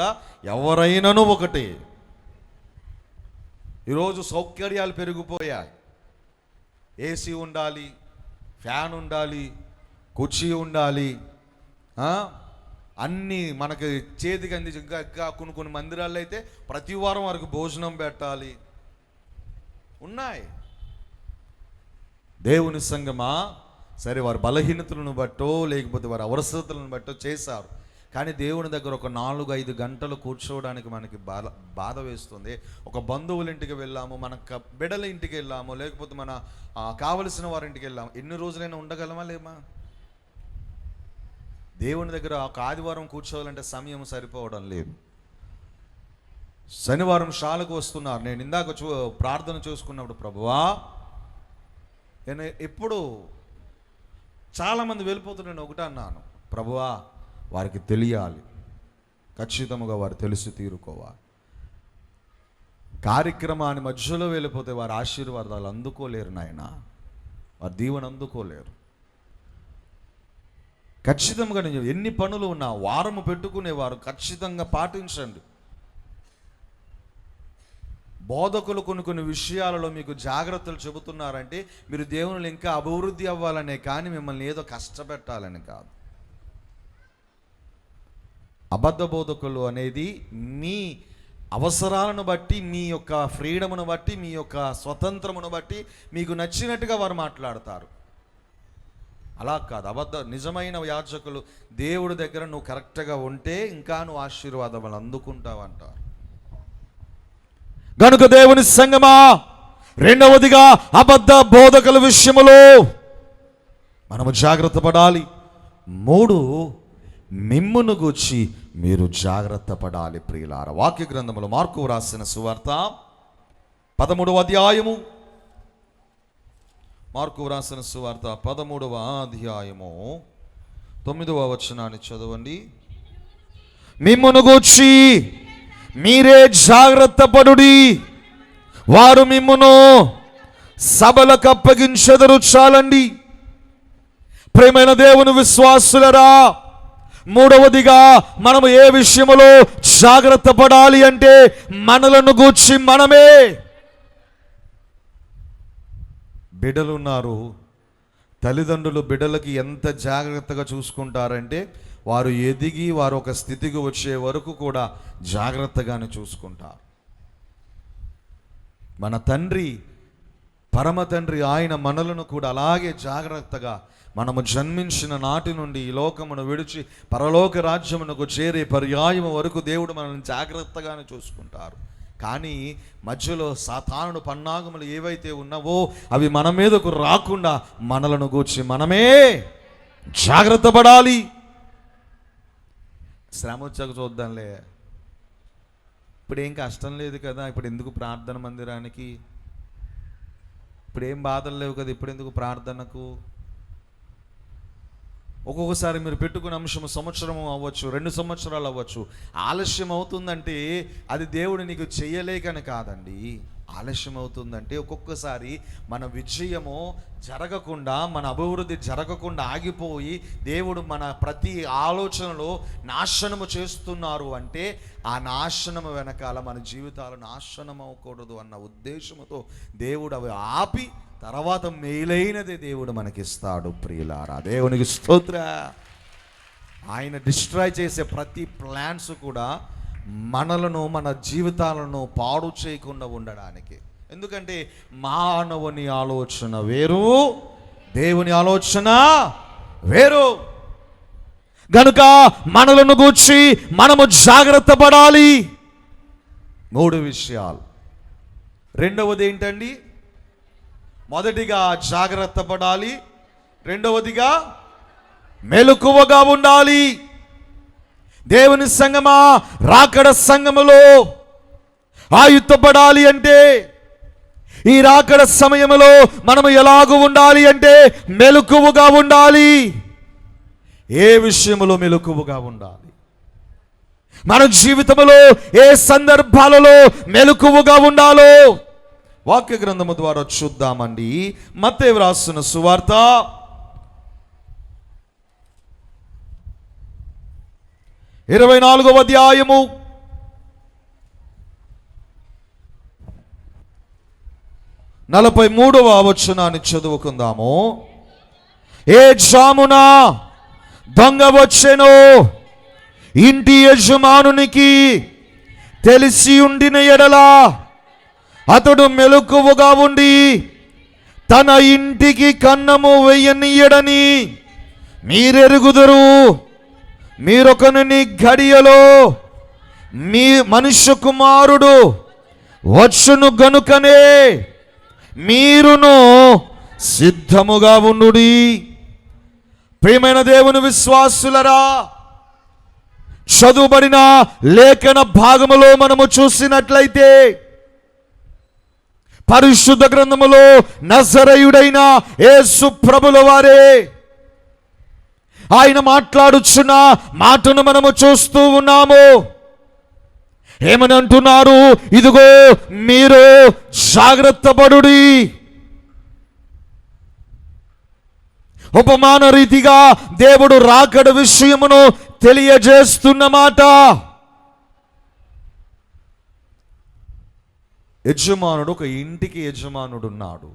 ఎవరైనాను ఒకటి. ఈరోజు సౌకర్యాలు పెరిగిపోయాయి. ఏసీ ఉండాలి, ఫ్యాన్ ఉండాలి, కుర్చీ ఉండాలి, అన్నీ మనకి చేతికి అంది. ఇంకా కొన్ని మందిరాల్లో అయితే ప్రతి వారం వారికి భోజనం పెట్టాలి, ఉన్నాయి. దేవుని సంగమా, సరే వారి బలహీనతలను బట్టో లేకపోతే వారి అవసరతలను బట్టో చేశారు, కానీ దేవుని దగ్గర ఒక 4-5 గంటలు కూర్చోవడానికి మనకి బాధ వేస్తుంది. ఒక బంధువుల ఇంటికి వెళ్ళాము, మన బిడ్డల ఇంటికి వెళ్ళాము, లేకపోతే మన కావలసిన వారి ఇంటికి వెళ్ళాము, ఎన్ని రోజులైనా ఉండగలమా లేమా? దేవుని దగ్గర ఒక ఆదివారం కూర్చోవాలంటే సమయం సరిపోవడం లేదు. శనివారం శాలకు వస్తున్నారు. నేను ఇందాక ప్రార్థన చూసుకున్నప్పుడు, ప్రభువా, నేను ఎప్పుడు చాలామంది వెళ్ళిపోతున్నా, నేను ఒకటే అన్నాను, ప్రభువా వారికి తెలియాలి, ఖచ్చితంగా వారు తెలిసి తీరుకోవాలి. కార్యక్రమాన్ని మధ్యలో వెళ్ళిపోతే వారి ఆశీర్వాదాలు అందుకోలేరు నాయన, వారి దీవెన అందుకోలేరు. ఖచ్చితంగా నేను ఎన్ని పనులు ఉన్నా వారము పెట్టుకునేవారు ఖచ్చితంగా పాటించండి. బోధకులు కొన్ని విషయాలలో మీకు జాగ్రత్తలు చెబుతున్నారంటే మీరు దేవుని ఇంకా అభివృద్ధి అవ్వాలనే, కానీ మిమ్మల్ని ఏదో కష్టపెట్టాలని కాదు. అబద్ధ బోధకులు అనేది మీ అవసరాలను బట్టి, మీ యొక్క ఫ్రీడమును బట్టి, మీ యొక్క స్వతంత్రమును బట్టి మీకు నచ్చినట్టుగా వారు మాట్లాడతారు. అలా కాదు. నిజమైన యాజకులు దేవుడి దగ్గర నువ్వు కరెక్ట్గా ఉంటే ఇంకా నువ్వు ఆశీర్వాదములు అందుకుంటావు అంటారు. గనుక దేవుని సంగమా, రెండవదిగా అబద్ధ బోధకుల విషయములో మనము జాగ్రత్త పడాలి. 3, మిమ్మును గూర్చి మీరు జాగ్రత్త పడాలి. ప్రియులారా, వాక్య గ్రంథములో మార్కు రాసిన సువార్త 13వ అధ్యాయము, మార్కు రాసిన సువార్త 13వ అధ్యాయము 9వ వచనాన్ని చదవండి. మిమ్మును గూర్చి మీరే జాగ్రత్త పడుడి, వారు మిమ్మును సభలకు అప్పగించెదరు. చాలండి ప్రేమైన దేవుని విశ్వాసులరా, 3వదిగా మనము ఏ విషయములో జాగ్రత్త పడాలి అంటే మనలను గూర్చి మనమే. బిడ్డలున్నారు, తల్లిదండ్రులు బిడ్డలకి ఎంత జాగ్రత్తగా చూసుకుంటారంటే వారు ఎదిగి వారు ఒక స్థితికి వచ్చే వరకు కూడా జాగ్రత్తగానే చూసుకుంటారు. మన తండ్రి, పరమ తండ్రి, ఆయన మనలను కూడా అలాగే జాగ్రత్తగా మనము జన్మించిన నాటి నుండి ఈ లోకమును విడిచి పరలోక రాజ్యమునకు చేరే పర్యాయము వరకు దేవుడు మనల్ని జాగ్రత్తగానే చూసుకుంటారు. కానీ మధ్యలో సాతానుడు పన్నాగములు ఏవైతే ఉన్నావో అవి మన మీదకు రాకుండా మనలను గూర్చి మనమే జాగ్రత్త పడాలి. శ్రమ వచ్చాక చూద్దాంలే, ఇప్పుడు ఏం కష్టం లేదు కదా, ఇప్పుడు ఎందుకు ప్రార్థన మందిరానికి, ఇప్పుడు ఏం బాధలు లేవు కదా, ఇప్పుడు ఎందుకు ప్రార్థనకు. ఒక్కొక్కసారి మీరు పెట్టుకున్న అంశం సంవత్సరం అవ్వచ్చు, 2 సంవత్సరాలు అవ్వచ్చు. ఆలస్యం అవుతుందంటే అది దేవుడు నీకు చెయ్యలేకని కాదండి. ఆలస్యం అవుతుందంటే ఒక్కొక్కసారి మన విజయము జరగకుండా, మన అభివృద్ధి జరగకుండా ఆగిపోయి దేవుడు మన ప్రతి ఆలోచనలో నాశనము చేస్తున్నారు అంటే ఆ నాశనము వెనకాల మన జీవితాలు నాశనం అవ్వకూడదు అన్న ఉద్దేశంతో దేవుడు అవి ఆపి తర్వాత మేలైనది దేవుడు మనకిస్తాడు. ప్రియులారా, దేవునికి స్తోత్ర. ఆయన డిస్ట్రాయ్ చేసే ప్రతి ప్లాన్స్ కూడా మనలను, మన జీవితాలను పాడు చేయకుండా ఉండడానికి. ఎందుకంటే మానవుని ఆలోచన వేరు, దేవుని ఆలోచన వేరు. గనుక మనలను గూర్చి మనము జాగ్రత్త పడాలి. 3 విషయాలు. రెండవది ఏంటండి? మొదటిగా జాగ్రత్త పడాలి, రెండవదిగా మెలకువగా ఉండాలి. దేవుని సంగమా, రాకడ సంగములో ఆయుత్తపడాలి అంటే ఈ రాకడ సమయంలో మనము ఎలాగూ ఉండాలి అంటే మెలకువగా ఉండాలి. ఏ విషయంలో మెలకువగా ఉండాలి? మన జీవితంలో ఏ సందర్భాలలో మెలకువగా ఉండాలో వాక్య గ్రంథము ద్వారా చూద్దామండి. మత్తయి వ్రాసిన సువార్త 24వ అధ్యాయము 43వ వచనాన్ని చదువుకుందాము. ఏ జామున దొంగ వచ్చెనో ఇంటి యజమానునికి తెలిసి ఉండిన ఎడల అతడు మెలకువగా ఉండి తన ఇంటికి కన్నము వెయ్యనీయడని మీరెరుగుదురు. మీరొకని గడియలో మీ మనుష్య కుమారుడు వచ్చును గనుకనే మీరును సిద్ధముగా ఉండుడి. ప్రియమైన దేవుని విశ్వాసులరా, చదువుబడిన లేఖన భాగములో మనము చూసినట్లయితే పరిశుద్ధ గ్రంథములో నజరేయుడైన యేసు ప్రభుల వారే ఆయన మాట్లాడుచున్న మాటను మనము చూస్తూ ఉన్నాము. ఏమని అంటున్నారు? ఇదిగో మీరు జాగ్రత్త పడుడి. ఉపమాన రీతిగా దేవుడు రాకడ విషయమును తెలియజేస్తున్నమాట. యజమానుడు, ఒక ఇంటికి యజమానుడు ఉన్నాడు.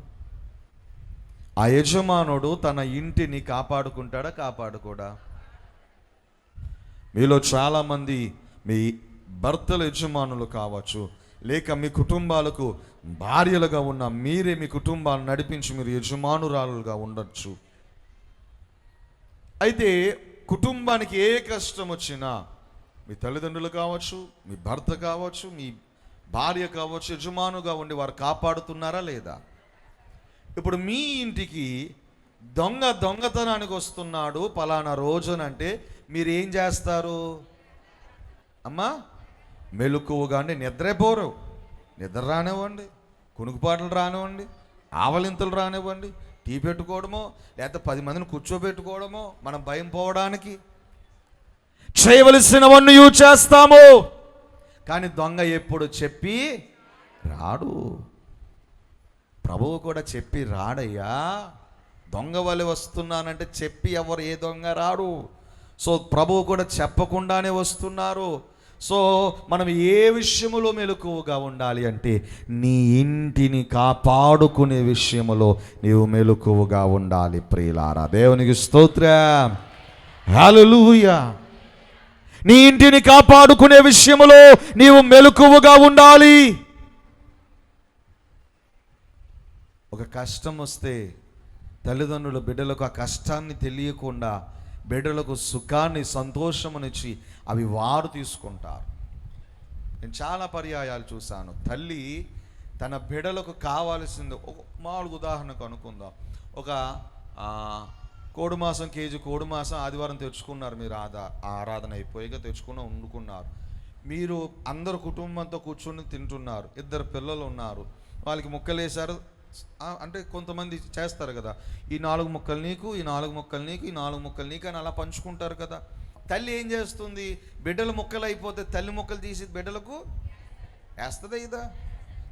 ఆ యజమానుడు తన ఇంటిని కాపాడుకుంటాడా, కాపాడుకోడా? మీలో చాలామంది మీ భర్తలు యజమానులు కావచ్చు, లేక మీ కుటుంబాలకు భార్యలుగా ఉన్న మీరే మీ కుటుంబాన్ని నడిపించి మీరు యజమానురాలుగా ఉండొచ్చు. అయితే కుటుంబానికి ఏ కష్టం వచ్చినా మీ తల్లిదండ్రులు కావచ్చు, మీ భర్త కావచ్చు, మీ భార్య కావచ్చు, యజమానుగా ఉండి వారు కాపాడుతున్నారా లేదా? ఇప్పుడు మీ ఇంటికి దొంగతనానికి వస్తున్నాడు పలానా రోజునంటే మీరు ఏం చేస్తారు? అమ్మా, మెలకువగానే నిద్రపోరు, నిద్ర రానివ్వండి, కునుకుపాటలు రానివ్వండి, ఆవలింతలు రానివ్వండి, టీ పెట్టుకోవడమో లేకపోతే 10 మందిని కూర్చోబెట్టుకోవడమో మనం భయం పోవడానికి చేయవలసినవన్నీ చేస్తాము. కానీ దొంగ ఎప్పుడు చెప్పి రాడు. ప్రభువు కూడా చెప్పి రాడయ్యా. దొంగ వలె వస్తున్నానంటే చెప్పి ఎవరు ఏ దొంగ రాడు. సో ప్రభువు కూడా చెప్పకుండానే వస్తున్నారు. సో మనం ఏ విషయములో మెలకువగా ఉండాలి అంటే నీ ఇంటిని కాపాడుకునే విషయములో నీవు మెలకువగా ఉండాలి. ప్రియులారా, దేవునికి స్తోత్రం, హల్లెలూయా. నీ ఇంటిని కాపాడుకునే విషయములో నీవు మెలకువగా ఉండాలి. ఒక కష్టం వస్తే తల్లిదండ్రులు బిడ్డలకు ఆ కష్టాన్ని తెలియకుండా బిడ్డలకు సుఖాన్ని, సంతోషమునిచ్చి అవి వారు తీసుకుంటారు. నేను చాలా పర్యాయాలు చూశాను. తల్లి తన బిడ్డలకు కావాల్సింది, ఒక మామూలుగా ఉదాహరణకు అనుకుందాం, ఒక కోడి మాసం, కేజీ కోడి మాసం ఆదివారం తెచ్చుకున్నారు. మీరు ఆరాధన అయిపోయాక వండుకున్నారు. మీరు అందరు కుటుంబంతో కూర్చొని తింటున్నారు. 2 పిల్లలు ఉన్నారు, వాళ్ళకి ముక్కలేశారు. అంటే కొంతమంది చేస్తారు కదా, ఈ 4 ముక్కలు నీకు, ఈ 4 ముక్కలు నీకు, ఈ 4 ముక్కలు నీకు అని అలా పంచుకుంటారు కదా. తల్లి ఏం చేస్తుంది? బిడ్డలు ముక్కలు అయిపోతే తల్లి ముక్కలు తీసి బిడ్డలకు వేస్తుంది కదా.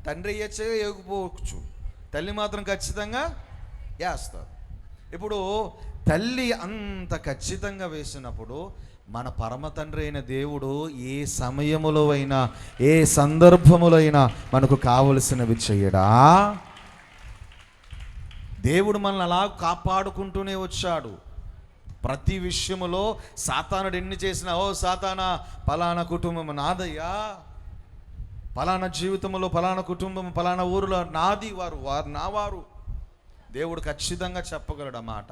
తండ్రి వేయచ్చే వేయకపోవచ్చు, తల్లి మాత్రం ఖచ్చితంగా వేస్తారు. ఇప్పుడు తల్లి అంత ఖచ్చితంగా వేసినప్పుడు మన పరమ తండ్రి అయిన దేవుడు ఏ సమయములో అయినా ఏ సందర్భములో అయినా మనకు కావలసినవి చెయ్యడా? దేవుడు మనల్ని అలా కాపాడుకుంటూనే వచ్చాడు. ప్రతి విషయములో సాతానుడు ఎన్ని చేసినా, ఓ సాతానా, పలానా కుటుంబం నాదయ్యా, పలానా జీవితంలో పలానా కుటుంబం పలానా ఊరిలో నాది, వారు నావారు. దేవుడు ఖచ్చితంగా చెప్పగలడు ఆ మాట.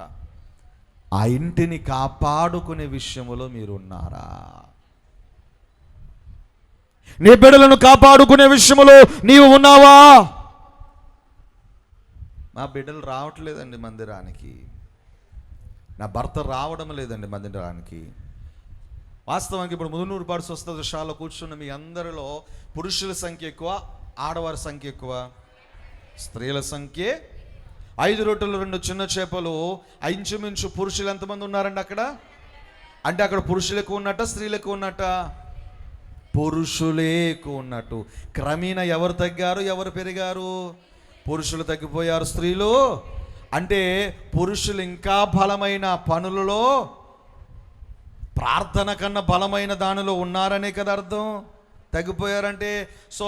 ఆ ఇంటిని కాపాడుకునే విషయములో మీరు ఉన్నారా? నీ బిడ్డలను కాపాడుకునే విషయములో నీవు ఉన్నావా? మా బిడ్డలు రావట్లేదండి మందిరానికి, నా భర్త రావడం లేదండి మందిరానికి. వాస్తవానికి ఇప్పుడు ముదునూరుపాడు స్వస్థశాలలో కూర్చున్న మీ అందరిలో పురుషుల సంఖ్య ఎక్కువ, ఆడవారి సంఖ్య ఎక్కువ? స్త్రీల సంఖ్య. 5 రొట్టెలు 2 చిన్న చేపలు, ఇంచుమించు పురుషులు ఎంతమంది ఉన్నారండి అక్కడ? అంటే అక్కడ పురుషులు ఎక్కువ ఉన్నట్ట, స్త్రీలు ఎక్కువ ఉన్నట్ట? పురుషులే ఎక్కువ ఉన్నట్టు. క్రమేణా ఎవరు తగ్గారు, ఎవరు పెరిగారు? పురుషులు తగ్గిపోయారు, స్త్రీలు. అంటే పురుషులు ఇంకా బలమైన పనులలో, ప్రార్థన కన్నా బలమైన దానిలో ఉన్నారనే కదా అర్థం. తగ్గిపోయారంటే సో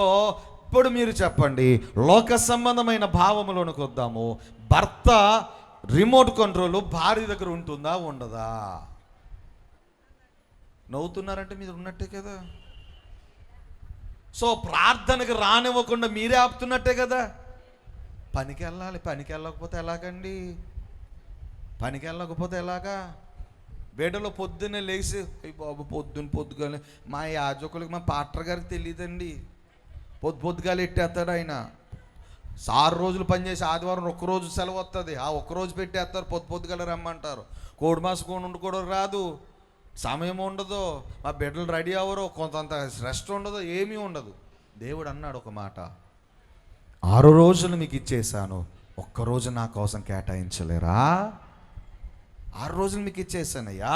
ఇప్పుడు మీరు చెప్పండి, లోక సంబంధమైన భావములోనికి వద్దాము. భర్త రిమోట్ కంట్రోల్ భార్య దగ్గర ఉంటుందా, ఉండదా? నవ్వుతున్నారంటే మీరు ఉన్నట్టే కదా. సో ప్రార్థనకు రానివ్వకుండా మీరే ఆపుతున్నట్టే కదా. పనికి వెళ్ళాలి, పనికి వెళ్ళకపోతే ఎలాగండి? పనికి వెళ్ళకపోతే ఎలాగా? బిడ్డలు పొద్దున్నే లేచి అయ్యి బాబు పొద్దుగానే మా యాజకులకి మా పాస్టర్ గారికి తెలియదండి, పొద్దుగాలు ఎట్టేస్తాడు ఆయన. 6 రోజులు పనిచేసి ఆదివారం ఒక్కరోజు సెలవు వస్తుంది, ఆ ఒక్కరోజు పెట్టేస్తారు, పొద్దుగాల రమ్మంటారు. కోడి మాసం వండుకోవడం రాదు, సమయం ఉండదు, మా బిడ్డలు రెడీ అవ్వరు, కొంత రెస్ట్ ఉండదు, ఏమీ ఉండదు. దేవుడు అన్నాడు ఒక మాట, 6 రోజులు మీకు ఇచ్చేసాను, ఒక్కరోజు నా కోసం కేటాయించలేరా? 6 రోజులు మీకు ఇచ్చేసానయ్యా,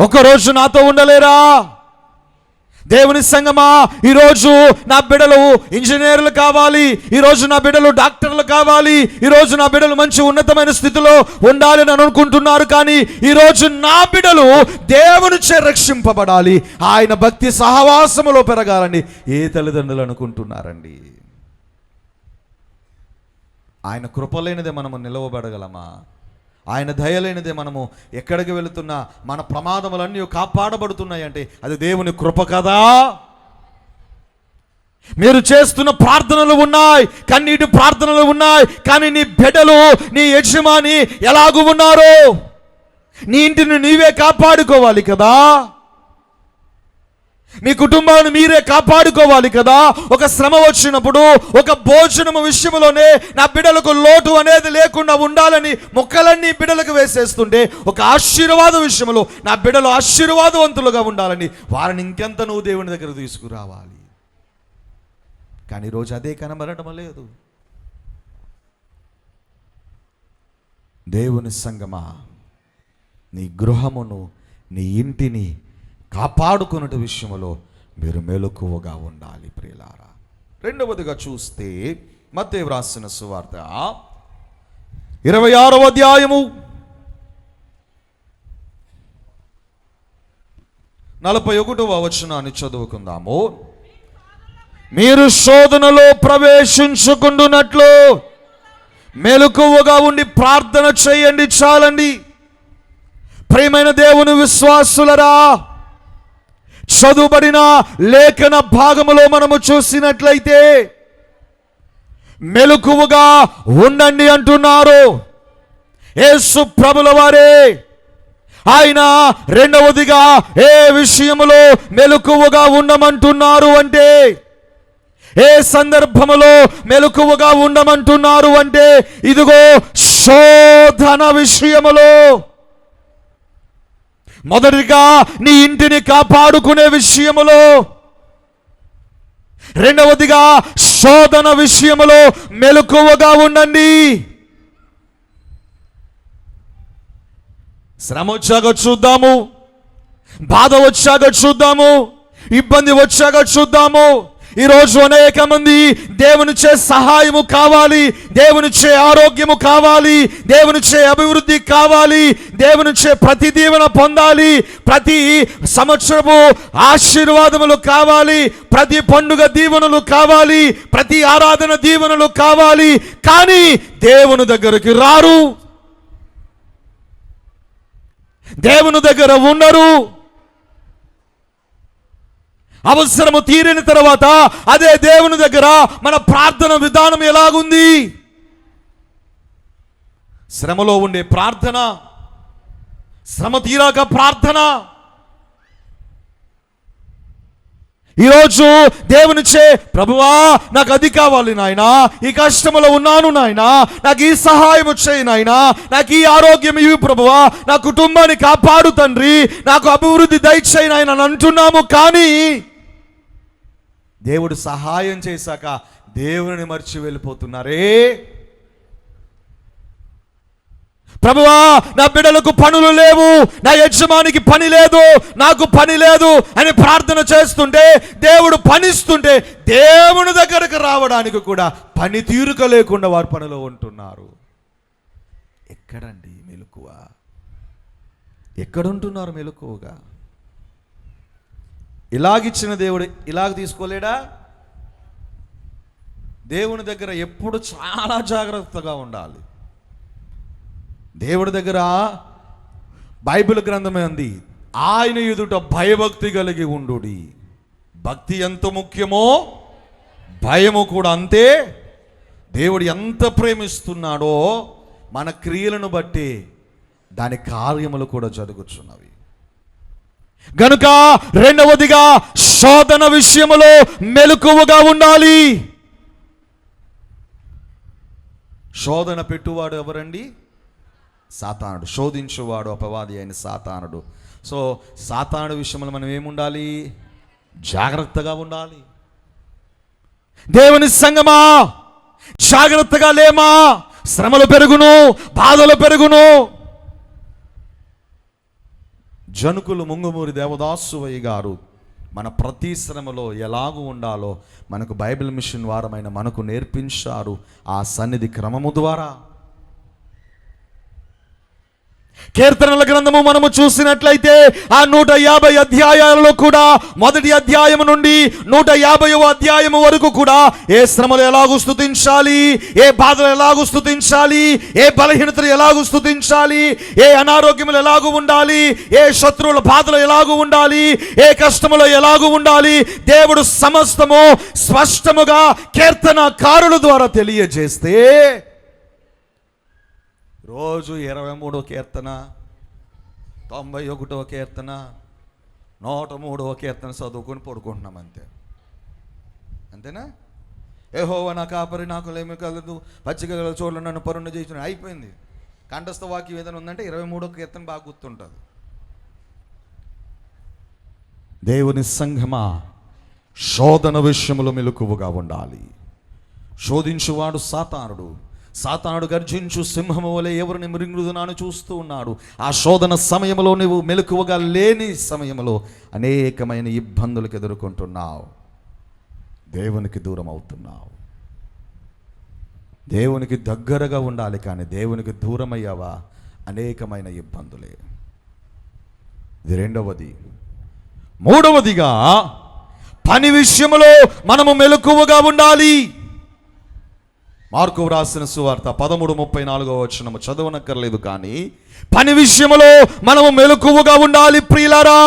ఒక్కరోజు నాతో ఉండలేరా? దేవుని సంగమా, ఈరోజు నా బిడ్డలు ఇంజనీర్లు కావాలి, ఈరోజు నా బిడ్డలు డాక్టర్లు కావాలి, ఈరోజు నా బిడ్డలు మంచి ఉన్నతమైన స్థితిలో ఉండాలని అనుకుంటున్నారు. కానీ ఈరోజు నా బిడ్డలు దేవునిచే రక్షింపబడాలి, ఆయన భక్తి సహవాసములో పెరగాలని ఏ తల్లిదండ్రులు అనుకుంటున్నారండి? ఆయన కృపలేనిదే మనము నిలవబడగలమా? ఆయన దయలేనిదే మనము ఎక్కడికి వెళుతున్నా మన ప్రమాదములన్నీ కాపాడబడుతున్నాయి అంటే అది దేవుని కృప కదా. మీరు చేస్తున్న ప్రార్థనలు ఉన్నాయి, కన్నీటి ప్రార్థనలు ఉన్నాయి, కానీ నీ బిడ్డలు, నీ యజమాని ఎలాగూ ఉన్నారు? నీ ఇంటిని నీవే కాపాడుకోవాలి కదా, మీ కుటుంబాన్ని మీరే కాపాడుకోవాలి కదా. ఒక శ్రమ వచ్చినప్పుడు, ఒక భోజనము విషయంలోనే నా బిడ్డలకు లోటు అనేది లేకుండా ఉండాలని మొక్కలన్నీ బిడ్డలకు వేసేస్తుంటే, ఒక ఆశీర్వాద విషయంలో నా బిడ్డలు ఆశీర్వాదవంతులుగా ఉండాలని వారిని ఇంకెంత నువ్వు దేవుని దగ్గర తీసుకురావాలి. కానీ ఈరోజు అదే కనబడటం లేదు. దేవుని సంగమా, నీ గృహమును, నీ ఇంటిని కాపాడుకునే విషయంలో మీరు మెలకువగా ఉండాలి ప్రియులారా. రెండవదిగా చూస్తే మత్తయి వ్రాసిన సువార్త 26వ అధ్యాయము 41వ వచనాన్ని చదువుకుందాము. మీరు శోధనలో ప్రవేశించుకుంటున్నట్లు మెలకువగా ఉండి ప్రార్థన చేయండి చాలండి. ప్రియమైన దేవుని విశ్వాసులరా, చదువుబడిన లేఖన భాగములో మనము చూసినట్లయితే మెలకువగా ఉండండి అంటున్నారు యేసు ప్రభుల వారే. ఆయన రెండవదిగా ఏ విషయములో మెలకువగా ఉండమంటున్నారు అంటే, ఏ సందర్భములో మెలకువగా ఉండమంటున్నారు అంటే, ఇదిగో శోధన విషయములో. మొదటిగా నీ ఇంటిని కాపాడుకునే విషయములో, రెండవదిగా శోధన విషయములో మెలకువగా ఉండండి. శ్రమ వచ్చాక చూద్దాము, బాధ వచ్చాక చూద్దాము, ఇబ్బంది వచ్చాక చూద్దాము. ఈరోజు అనేక మంది దేవునిచే సహాయము కావాలి, దేవునిచే ఆరోగ్యము కావాలి, దేవునిచే అభివృద్ధి కావాలి, దేవునిచే ప్రతి దీవెన పొందాలి, ప్రతి సంవత్సరము ఆశీర్వాదములు కావాలి, ప్రతి పండుగ దీవెనలు కావాలి, ప్రతి ఆరాధన దీవెనలు కావాలి. కానీ దేవుని దగ్గరికి రారు, దేవుని దగ్గర ఉండరు. అవసరము తీరిన తర్వాత అదే దేవుని దగ్గర మన ప్రార్థన విధానం ఎలాగుంది? శ్రమలో ఉండే ప్రార్థన, శ్రమ తీరాక ప్రార్థన. ఈరోజు దేవునిచే ప్రభువా నాకు అది కావాలి నాయనా, ఈ కష్టములో ఉన్నాను నాయనా, నాకు ఈ సహాయం వచ్చాయి నాయనా, నాకు ఈ ఆరోగ్యం ఇవి ప్రభువా, నా కుటుంబాన్ని కాపాడు తండ్రి, నాకు అభివృద్ధి దయచేయి నాయనా అని అంటున్నాము. కానీ దేవుడు సహాయం చేశాక దేవుని మర్చి వెళ్ళిపోతున్నారే. ప్రభువా నా బిడ్డలకు పనులు లేవు, నా యజమానికి పని లేదు, నాకు పని లేదు అని ప్రార్థన చేస్తుంటే, దేవుడు పనిస్తుంటే దేవుని దగ్గరకు రావడానికి కూడా పని తీరుక లేకుండా వారు పనిలో ఉంటున్నారు. ఎక్కడండి మెలకువ? ఎక్కడుంటున్నారు మెలకువగా? ఇలాగిచ్చిన దేవుడు ఇలాగ తీసుకోలేడా? దేవుని దగ్గర ఎప్పుడు చాలా జాగ్రత్తగా ఉండాలి. దేవుడి దగ్గర బైబిల్ గ్రంథమే ఉంది, ఆయన ఎదుట భయభక్తి కలిగి ఉండుడి. భక్తి ఎంత ముఖ్యమో భయము కూడా అంతే. దేవుడు ఎంత ప్రేమిస్తున్నాడో మన క్రియలను బట్టి దాని కార్యములు కూడా జరుగుచున్నవి. గనుక రెండవదిగా శోధన విషయములో మెలకువగా ఉండాలి. శోధన పెట్టువాడు ఎవరండి? సాతానుడు. శోధించువాడు అపవాది అయిన సాతానుడు. సో సాతానుడు విషయంలో మనం ఏముండాలి? జాగ్రత్తగా ఉండాలి. దేవుని సంగమా, జాగ్రత్తగా లేమా? శ్రమలు పెరుగును, బాధలు పెరుగును. జనుకులు ముంగుమూరి దేవదాసువయ్య గారు మన ప్రతి శ్రమలో ఎలాగూ ఉండాలో మనకు బైబిల్ మిషన్ వారమైన మనకు నేర్పించారు. ఆ సన్నిధి క్రమము ద్వారా. కీర్తనల గ్రంథము మనము చూసినట్లయితే ఆ 150 అధ్యాయాలలో కూడా మొదటి అధ్యాయము నుండి 150వ అధ్యాయము వరకు కూడా ఏ శ్రమలు ఎలాగూ స్తుతించాలి, ఏ బాధలు ఎలాగూ స్తుతించాలి, ఏ బలహీనతలు ఎలాగూ స్తుతించాలి, ఏ అనారోగ్యములు ఎలాగూ ఉండాలి, ఏ శత్రువుల బాధలు ఎలాగూ ఉండాలి, ఏ కష్టములు ఎలాగూ ఉండాలి, దేవుడు సమస్తము స్పష్టముగా కీర్తనకారుల ద్వారా తెలియజేస్తే రోజు 23వ కీర్తన, 91వ కీర్తన, 103వ కీర్తన చదువుకొని పడుకుంటున్నాం. అంతేనా? యెహోవా నా కాపరి, నాకు లేమి కలదు, పచ్చిక గల చోట్ల నన్ను పరుండ చేసిన. అయిపోయింది. కంఠస్థ వాక్యం ఏదైనా ఉందంటే 23వ కీర్తన బాగా గుర్తుంటుంది. దేవుని సంఘమా, శోధన విషయములో మెలకువగా ఉండాలి. శోధించువాడు సాతానుడు. సాతానుడు గర్జించు సింహము వలె ఎవరిని మృంగుదునాను చూస్తూ ఉన్నాడు. ఆ శోధన సమయంలో నువ్వు మెలకువగా లేని సమయంలో అనేకమైన ఇబ్బందులకు ఎదుర్కొంటున్నావు. దేవునికి దూరం అవుతున్నావు. దేవునికి దగ్గరగా ఉండాలి, కానీ దేవునికి దూరం అయ్యావా అనేకమైన ఇబ్బందులే. ఇది రెండవది. మూడవదిగా పని విషయంలో మనము మెలకువగా ఉండాలి. మార్కు వ్రాసిన సువార్త 13:34 చదవనక్కర్లేదు, కానీ పని విషయంలో మనము మెలకువగా ఉండాలి. ప్రియులారా,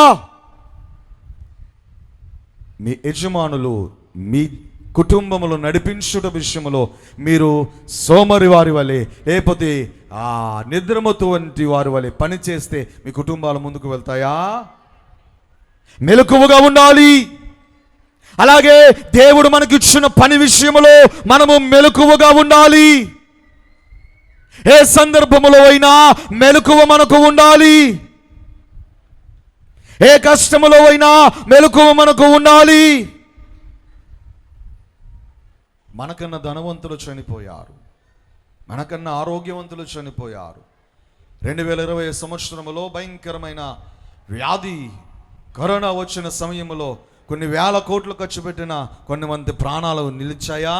మీ యజమానులు మీ కుటుంబములు నడిపించుట విషయంలో మీరు సోమరి వారి వలె, లేకపోతే నిద్రమత్తు వంటి వారి వలె పని చేస్తే మీ కుటుంబాలు ముందుకు వెళ్తాయా? మెలకువగా ఉండాలి. అలాగే దేవుడు మనకిచ్చిన పని విషయంలో మనము మెలకువగా ఉండాలి. ఏ సందర్భములో అయినా మెలకువ మనకు ఉండాలి. ఏ కష్టములో అయినా మెలకువ మనకు ఉండాలి. మనకన్నా ధనవంతులు చనిపోయారు, మనకన్నా ఆరోగ్యవంతులు చనిపోయారు. 2020 సంవత్సరంలో భయంకరమైన వ్యాధి కరోనా వచ్చిన సమయంలో కొన్ని వేల కోట్లు ఖర్చు పెట్టిన కొన్ని మంది ప్రాణాలు నిలిచాయా?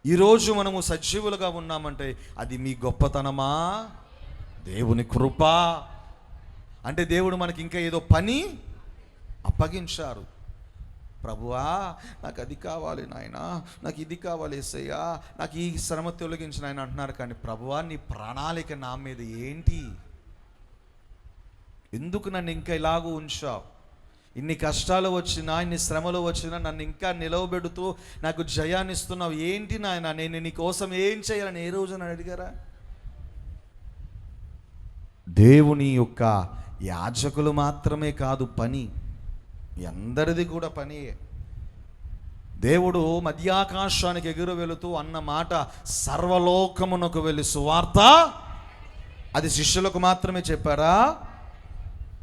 ఈరోజు మనము సజీవులుగా ఉన్నామంటే అది మీ గొప్పతనమా? దేవుని కృప. అంటే దేవుడు మనకి ఇంకా ఏదో పని అప్పగించారు. ప్రభువా, నాకు అది కావాలి నాయనా, నాకు ఇది కావాలి యేసయ్యా, నాకు ఈ శ్రమ తొలగించిన ఆయన అంటున్నారు. కానీ ప్రభువా, నీ ప్రణాళిక నా మీద ఏంటి? ఎందుకు నన్ను ఇంకా ఇలాగూ ఉంచావు? ఇన్ని కష్టాలు వచ్చినా, ఇన్ని శ్రమలు వచ్చినా నన్ను ఇంకా నిలవబెడుతూ నాకు జయాన్ని ఇస్తున్నావు. ఏంటి నాయన, నేను నీ కోసం ఏం చేయాలని ఏ రోజు నన్ను అడిగారా? దేవుని యొక్క యాజకులు మాత్రమే కాదు పని, అందరిది కూడా పనియే. దేవుడు మధ్యాకాశానికి ఎగురు వెళుతూ అన్న మాట సర్వలోకమునకు వెళ్ళి సువార్త, అది శిష్యులకు మాత్రమే చెప్పారా?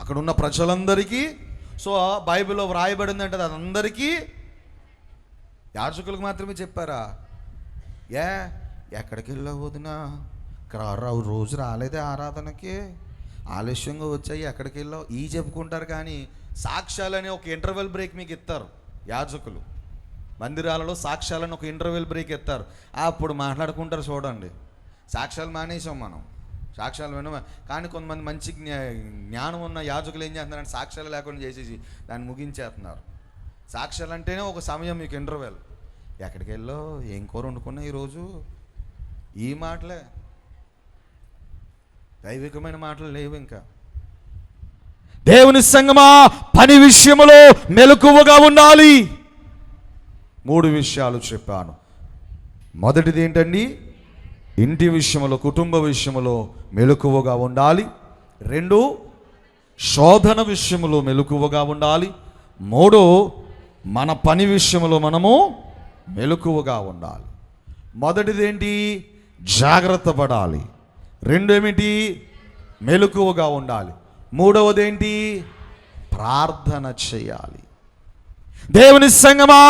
అక్కడ ఉన్న ప్రజలందరికీ. సో బైబిల్లో వ్రాయబడిందంటే అది అందరికీ, యాజకులకు మాత్రమే చెప్పారా? ఎక్కడికి వెళ్ళావు వదినా? రోజు రాలేదే ఆరాధనకి, ఆలస్యంగా వచ్చాయి, ఎక్కడికి వెళ్ళావు ఈ చెప్పుకుంటారు. కానీ సాక్ష్యాలని ఒక ఇంటర్వెల్ బ్రేక్ మీకు ఇస్తారు యాజకులు. మందిరాలలో సాక్ష్యాలను ఒక ఇంటర్వెల్ బ్రేక్ ఇస్తారు. అప్పుడు మాట్లాడుకుంటారు. చూడండి, సాక్ష్యాలు మానేసాం మనం, సాక్ష్యాలు వినమా. కానీ కొంతమంది మంచి జ్ఞానం ఉన్న యాజకులు ఏం చేస్తున్నారంటే సాక్ష్యాలు లేకుండా చేసేసి దాన్ని ముగించేస్తున్నారు. సాక్ష్యాలు అంటేనే ఒక సమయం మీకు ఇంటర్వెల్. ఎక్కడికి వెళ్ళో, ఏం కూర వండుకున్నా ఈరోజు, ఈ మాటలే, దైవికమైన మాటలు లేవు. ఇంకా దేవుని సంగమా, పని విషయంలో మెలకువగా ఉండాలి. 3 విషయాలు చెప్పాను. మొదటిది ఏంటండి? ఇంటి విషయంలో, కుటుంబ విషయంలో మెలకువగా ఉండాలి. 2, శోధన విషయంలో మెలకువగా ఉండాలి. 3, మన పని విషయంలో మనము మెలకువగా ఉండాలి. మొదటిది ఏంటి? జాగ్రత్త పడాలి. 2 ఏమిటి? మెలకువగా ఉండాలి. 3వది ఏంటి? ప్రార్థన చేయాలి. దేవుని సంగమా,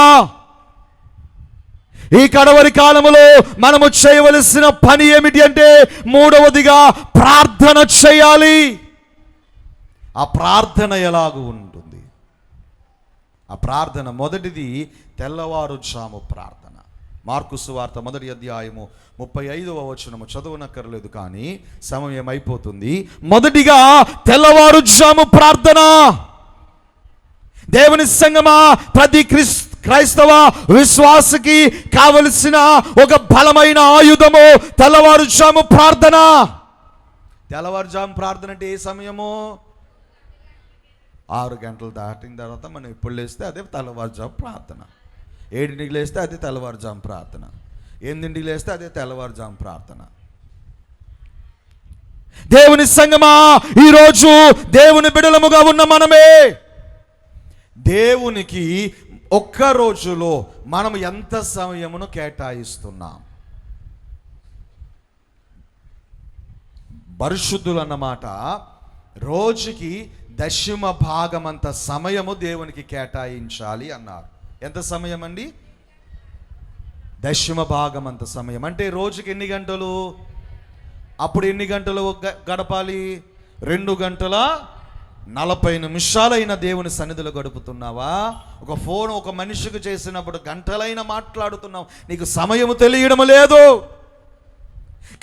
ఈ కడవరి కాలములో మనము చేయవలసిన పని ఏమిటి అంటే 3వదిగా ప్రార్థన చేయాలి. ఆ ప్రార్థన ఎలాగూ ఉంటుంది? ఆ ప్రార్థన మొదటిది తెల్లవారుజాము ప్రార్థన. మార్కు సువార్త 1వ అధ్యాయము 35వ వచనము చదవనక్కర్లేదు, కానీ సమయం అయిపోతుంది. మొదటిగా తెల్లవారుజాము ప్రార్థన. దేవుని సంగమా, ప్రతి క్రైస్తవ విశ్వాసకి కావలసిన ఒక బలమైన ఆయుధము తెల్లవారుజాము ప్రార్థన. తెల్లవారుజాము ప్రార్థన అంటే ఏ సమయము? 6 గంటలు దాటిన తర్వాత మనం ఎప్పుడు లేస్తే అదే తెల్లవారుజాము ప్రార్థన. 7ంటికి లేస్తే అదే తెల్లవారుజాము ప్రార్థన. 8ంటికి లేస్తే అదే తెల్లవారుజాము ప్రార్థన. దేవుని సంగమా, ఈరోజు దేవుని బిడలముగా ఉన్న మనమే దేవునికి ఒక్క రోజులో మనం ఎంత సమయమును కేటాయిస్తున్నాం? పరిశుద్ధులు అన్నమాట రోజుకి 10% సమయము దేవునికి కేటాయించాలి అన్నారు. ఎంత సమయం అండి? 10% సమయం అంటే రోజుకి ఎన్ని గంటలు? అప్పుడు ఎన్ని గంటలు గడపాలి? 2 గంటల 40 నిమిషాలైన దేవుని సన్నిధిలో గడుపుతున్నావా? ఒక ఫోన్ ఒక మనిషికి చేసినప్పుడు గంటలైన మాట్లాడుతున్నావు, నీకు సమయము తెలియడం లేదు.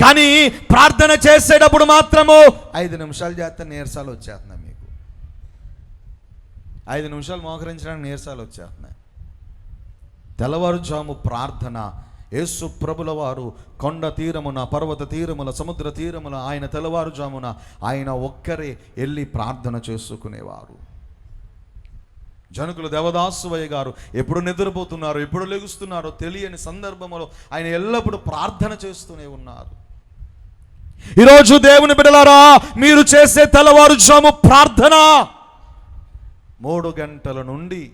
కానీ ప్రార్థన చేసేటప్పుడు మాత్రము 5 నిమిషాలు చేస్తే నీరసాలు వచ్చేస్తున్నాయి. మీకు 5 నిమిషాలు మోకరించడానికి నీరసాలు వచ్చేస్తున్నాయి. తెల్లవారుజాము ప్రార్థన. యేసు ప్రభుల వారు కొండ తీరమున, పర్వత తీరముల, సముద్ర తీరమున ఆయన తెల్లవారుజామున ఆయన ఒక్కరే వెళ్ళి ప్రార్థన చేసుకునేవారు. జనకులు దేవదాసువయ్య గారు ఎప్పుడు నిద్రపోతున్నారు, ఎప్పుడు లెగుస్తున్నారో తెలియని సందర్భంలో ఆయన ఎల్లప్పుడూ ప్రార్థన చేస్తూనే ఉన్నారు. ఈరోజు దేవుని బిడ్డలారా, మీరు చేసే తెల్లవారుజాము ప్రార్థన 3 గంటల నుండి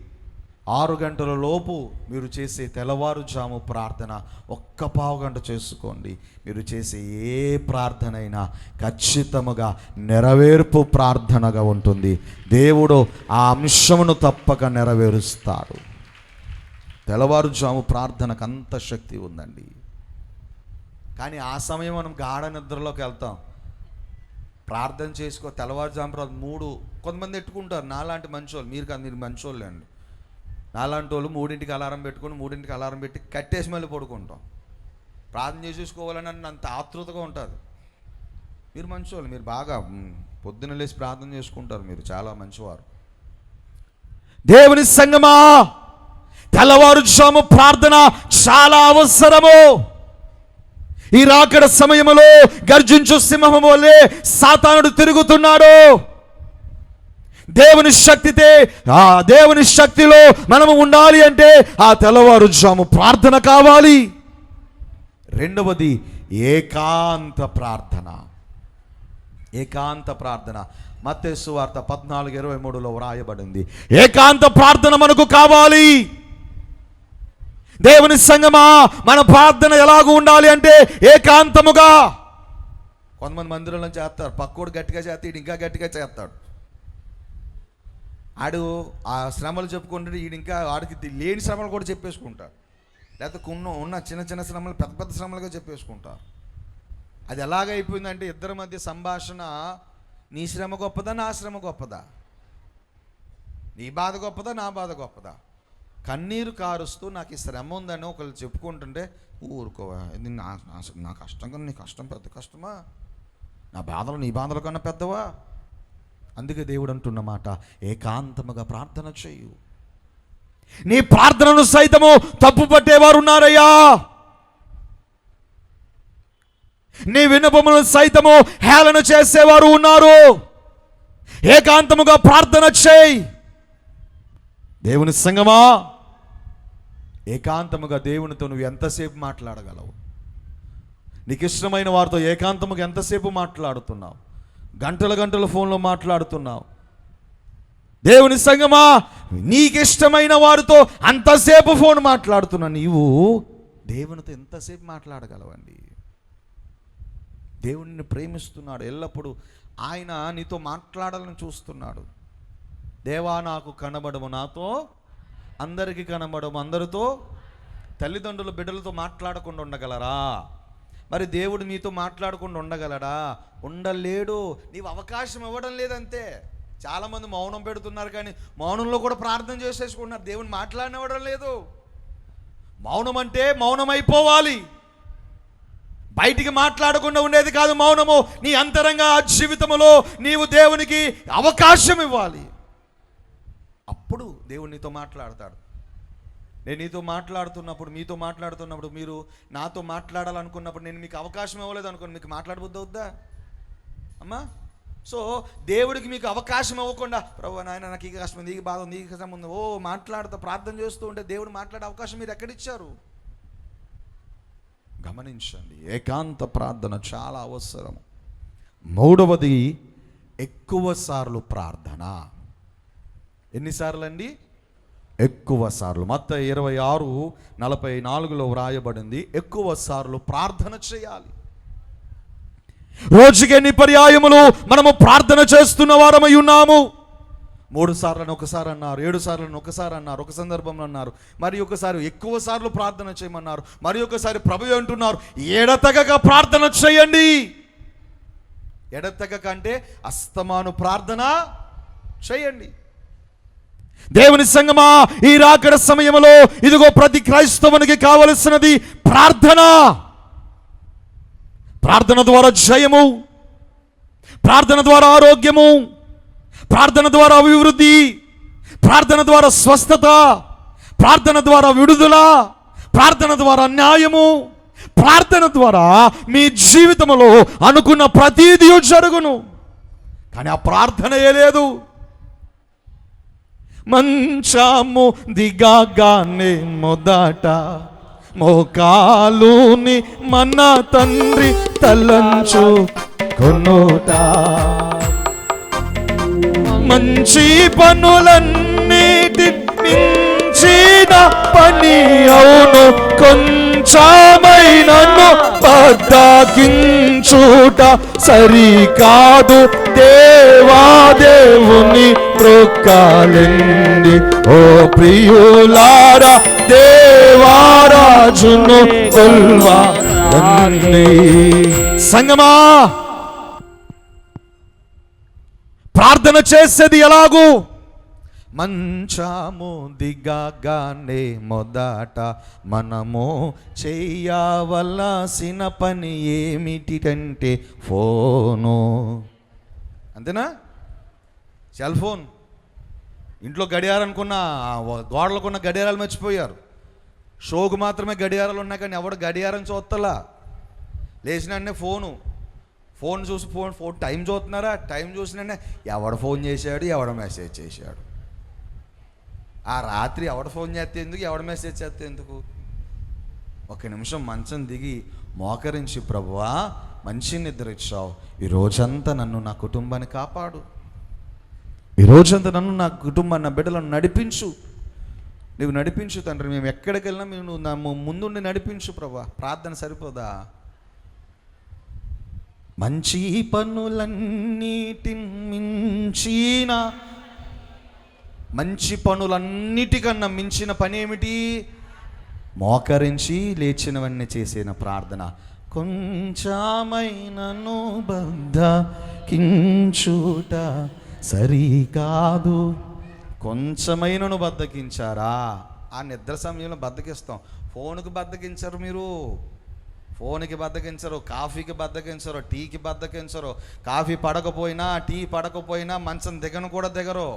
6 గంటల లోపు మీరు చేసే తెల్లవారుజాము ప్రార్థన 1 పావు గంట చేసుకోండి. మీరు చేసే ఏ ప్రార్థన అయినా ఖచ్చితముగా నెరవేర్పు ప్రార్థనగా ఉంటుంది. దేవుడు ఆ అంశమును తప్పక నెరవేరుస్తాడు. తెల్లవారుజాము ప్రార్థనకు అంత శక్తి ఉందండి. కానీ ఆ సమయం మనం గాఢ నిద్రలోకి వెళ్తాం. ప్రార్థన చేసుకో తెల్లవారుజాము ప్రార్థన 3 కొంతమంది ఎట్టుకుంటారు. నాలాంటి మంచోళ్ళు, మీరు మంచోళ్ళు అండి. నాలాంటి వాళ్ళు 3ంటికి అలారం పెట్టుకొని 3ంటికి అలారం పెట్టి కట్టేసి మళ్ళీ పడుకుంటాం. ప్రార్థన చేసేసుకోవాలని అంత ఆతృతగా ఉంటుంది. మీరు మంచివాళ్ళు, మీరు బాగా పొద్దున లేచి ప్రార్థన చేసుకుంటారు, మీరు చాలా మంచివారు. దేవుని సంగమా, తెల్లవారుజాము ప్రార్థన చాలా అవసరము. ఈ రాకడ సమయంలో గర్జించు సింహం వలె సాతానుడు తిరుగుతున్నాడు. దేవుని శక్తిలో మనము ఉండాలి అంటే ఆ తెల్లవారుజాము ప్రార్థన కావాలి. 2వది ఏకాంత ప్రార్థన. ఏకాంత ప్రార్థన మత్తయి సువార్త 14:23లో వ్రాయబడింది. ఏకాంత ప్రార్థన మనకు కావాలి. దేవుని సంగమా, మన ప్రార్థన ఎలాగూ ఉండాలి అంటే ఏకాంతముగా. కొంతమంది మందిరంలో చేస్తారు, పక్కోడు గట్టిగా చేస్తే ఈడు ఇంకా గట్టిగా చేస్తాడు. ఆడు ఆ శ్రమలు చెప్పుకుంటే ఈడు ఇంకా ఆడికి లేని శ్రమలు కూడా చెప్పేసుకుంటాడు. లేకపోతే ఉన్న చిన్న చిన్న శ్రమలు పెద్ద పెద్ద శ్రమలుగా చెప్పేసుకుంటారు. అది ఎలాగైపోయిందంటే ఇద్దరి మధ్య సంభాషణ, నీ శ్రమ గొప్పదా నా శ్రమ గొప్పదా, నీ బాధ గొప్పదా నా బాధ గొప్పదా. కన్నీరు కారుస్తూ నాకు ఈ శ్రమ ఉందని ఒకళ్ళు చెప్పుకుంటుంటే ఊరుకోవా, ఇది నా కష్టం కన్నా నీ కష్టం పెద్ద కష్టమా, నా బాధలు నీ బాధల కన్నా పెద్దవా. అందుకే దేవుడు అంటున్నమాట, ఏకాంతముగా ప్రార్థన చేయు. నీ ప్రార్థనను సైతము తప్పు పట్టేవారు ఉన్నారయ్యా. నీ విన్నపములను సైతము హేళన చేసేవారు ఉన్నారు. ఏకాంతముగా ప్రార్థన చేయి. దేవుని సంగమా, ఏకాంతముగా దేవునితో నువ్వు ఎంతసేపు మాట్లాడగలవు? నీకు ఇష్టమైన వారితో ఏకాంతముగా ఎంతసేపు మాట్లాడుతున్నావు? గంటల గంటల ఫోన్లో మాట్లాడుతున్నావు. దేవుని సంగమా, నీకు ఇష్టమైన వారితో అంతసేపు ఫోన్ మాట్లాడుతున్నా నీవు దేవునితో ఎంతసేపు మాట్లాడగలవండి? దేవుడిని ప్రేమిస్తున్నాడు, ఎల్లప్పుడూ ఆయన నీతో మాట్లాడాలని చూస్తున్నాడు. దేవా నాకు కనబడము, నాతో అందరికీ కనబడము. అందరితో తల్లిదండ్రులు బిడ్డలతో మాట్లాడకుండా ఉండగలరా? మరి దేవుడు నీతో మాట్లాడకుండా ఉండగలడా? ఉండలేడు. నీవు అవకాశం ఇవ్వడం లేదంతే. చాలామంది మౌనం పెడుతున్నారు, కానీ మౌనంలో కూడా ప్రార్థన చేసేసుకుంటున్నారు. దేవుని మాట్లాడనివ్వడం లేదు. మౌనం అంటే మౌనం అయిపోవాలి, బయటికి మాట్లాడకుండా ఉండేది కాదు మౌనము. నీ అంతరంగ జీవితంలో నీవు దేవునికి అవకాశం ఇవ్వాలి. అప్పుడు దేవుడు నీతో మాట్లాడతాడు. నేను నీతో మాట్లాడుతున్నప్పుడు, మీతో మాట్లాడుతున్నప్పుడు, మీరు నాతో మాట్లాడాలనుకున్నప్పుడు నేను మీకు అవకాశం ఇవ్వలేదు అనుకోండి, మీకు మాట్లాడబుద్ధి అవుద్దా అమ్మా? సో దేవుడికి మీకు అవకాశం ఇవ్వకుండా, ప్రభు నాయన నాకు ఈ కష్టం ఉంది, ఈ బాధ ఉంది, ఈ కష్టం ఉంది, ఓ మాట్లాడుతూ ప్రార్థన చేస్తూ ఉంటే దేవుడు మాట్లాడే అవకాశం మీరు ఎక్కడిచ్చారు? గమనించండి, ఏకాంత ప్రార్థన చాలా అవసరం. మూడవది, ఎక్కువ సార్లు ప్రార్థన. ఎన్నిసార్లు అండి? ఎక్కువ సార్లు. మత్తయి 26:44 వ్రాయబడింది, ఎక్కువ సార్లు ప్రార్థన చేయాలి. రోజుకి ఎన్ని పర్యాయములు మనము ప్రార్థన చేస్తున్న వారమై ఉన్నాము? 3 సార్లను ఒకసారి అన్నారు, 7 సార్లను ఒకసారి అన్నారు, ఒక సందర్భంలో అన్నారు, మరి ఒకసారి ఎక్కువ సార్లు ప్రార్థన చేయమన్నారు, మరి ఒకసారి ప్రభు అంటున్నారు, ఎడతెగక ప్రార్థన చేయండి. ఎడతెగక అంటే అస్తమాను ప్రార్థన చేయండి. దేవుని సంగమా, ఈ రాకడ సమయంలో ఇదిగో ప్రతి క్రైస్తవునికి కావలసినది ప్రార్థన. ప్రార్థన ద్వారా జయము, ప్రార్థన ద్వారా ఆరోగ్యము, ప్రార్థన ద్వారా అభివృద్ధి, ప్రార్థన ద్వారా స్వస్థత, ప్రార్థన ద్వారా విడుదల, ప్రార్థన ద్వారా న్యాయము, ప్రార్థన ద్వారా మీ జీవితంలో అనుకున్న ప్రతిదీ జరుగును. కానీ ఆ ప్రార్థనయే లేదు. మంచము దిగాగానే మొదట మోకాలుని మన తండ్రి తలంచు కొనుట, మంచి పనులన్నిటి మించిన పని అవును, కొంచెమైనను బద్దకించుట సరికాదు. దేవాదేవుని ప్రొక్కాలండి ఓ ప్రియులారా, దేవారాజును కొల్వాలండి. సంగమా, ప్రార్థన చేసేది ఎలాగూ? మంచము దిగాగానే మొదట మనము చేయవలసిన పని ఏమిటంటే ఫోను. అంతేనా? Cell phone. ఇంట్లో గడియారం అనుకున్న, గోడలకున్న గడియారాలు మర్చిపోయారు. షోకు మాత్రమే గడియారాలు ఉన్నాయి, కానీ ఎవడు గడియారం చూస్తలా. లేచినన్నే ఫోన్ చూసి ఫోన్ టైం చూస్తున్నారా? టైం చూసినన్నే ఎవడు ఫోన్ చేశాడు, ఎవడ మెసేజ్ చేశాడు, ఆ రాత్రి ఎవడ ఫోన్ చేస్తే ఎందుకు, ఎవడ మెసేజ్ చేస్తే ఎందుకు? ఒక నిమిషం మంచం దిగి మోకరించి, ప్రభువా మంచి నిద్ర ఇచ్చావు, ఈ రోజంతా నన్ను, నా కుటుంబాన్ని కాపాడు, ఈ రోజంతా నన్ను, నా కుటుంబాన్ని, నా బిడ్డలను నడిపించు, నువ్వు నడిపించు తండ్రి, మేము ఎక్కడికి వెళ్ళినా నువ్వు నా ముందుండి నడిపించు ప్రభువా. ప్రార్థన సరిపోదా? మంచి పనులన్నిటిని మించిన, మంచి పనులన్నిటికన్నా మించిన పని ఏమిటి? మోకరించి లేచినవన్నీ చేసిన ప్రార్థన. కొంచెమైనను బద్దకించుట సరికాదు. కొంచెమైనను బద్దకించారా? ఆ నిద్ర సమయంలో బద్దకిస్తాం. ఫోన్కి బద్దకించరు, మీరు ఫోన్కి బద్దకించరు, కాఫీకి బద్దకించరు, టీకి బద్దకించరు. కాఫీ పడకపోయినా, టీ పడకపోయినా మంచం దిగను కూడా దిగరు.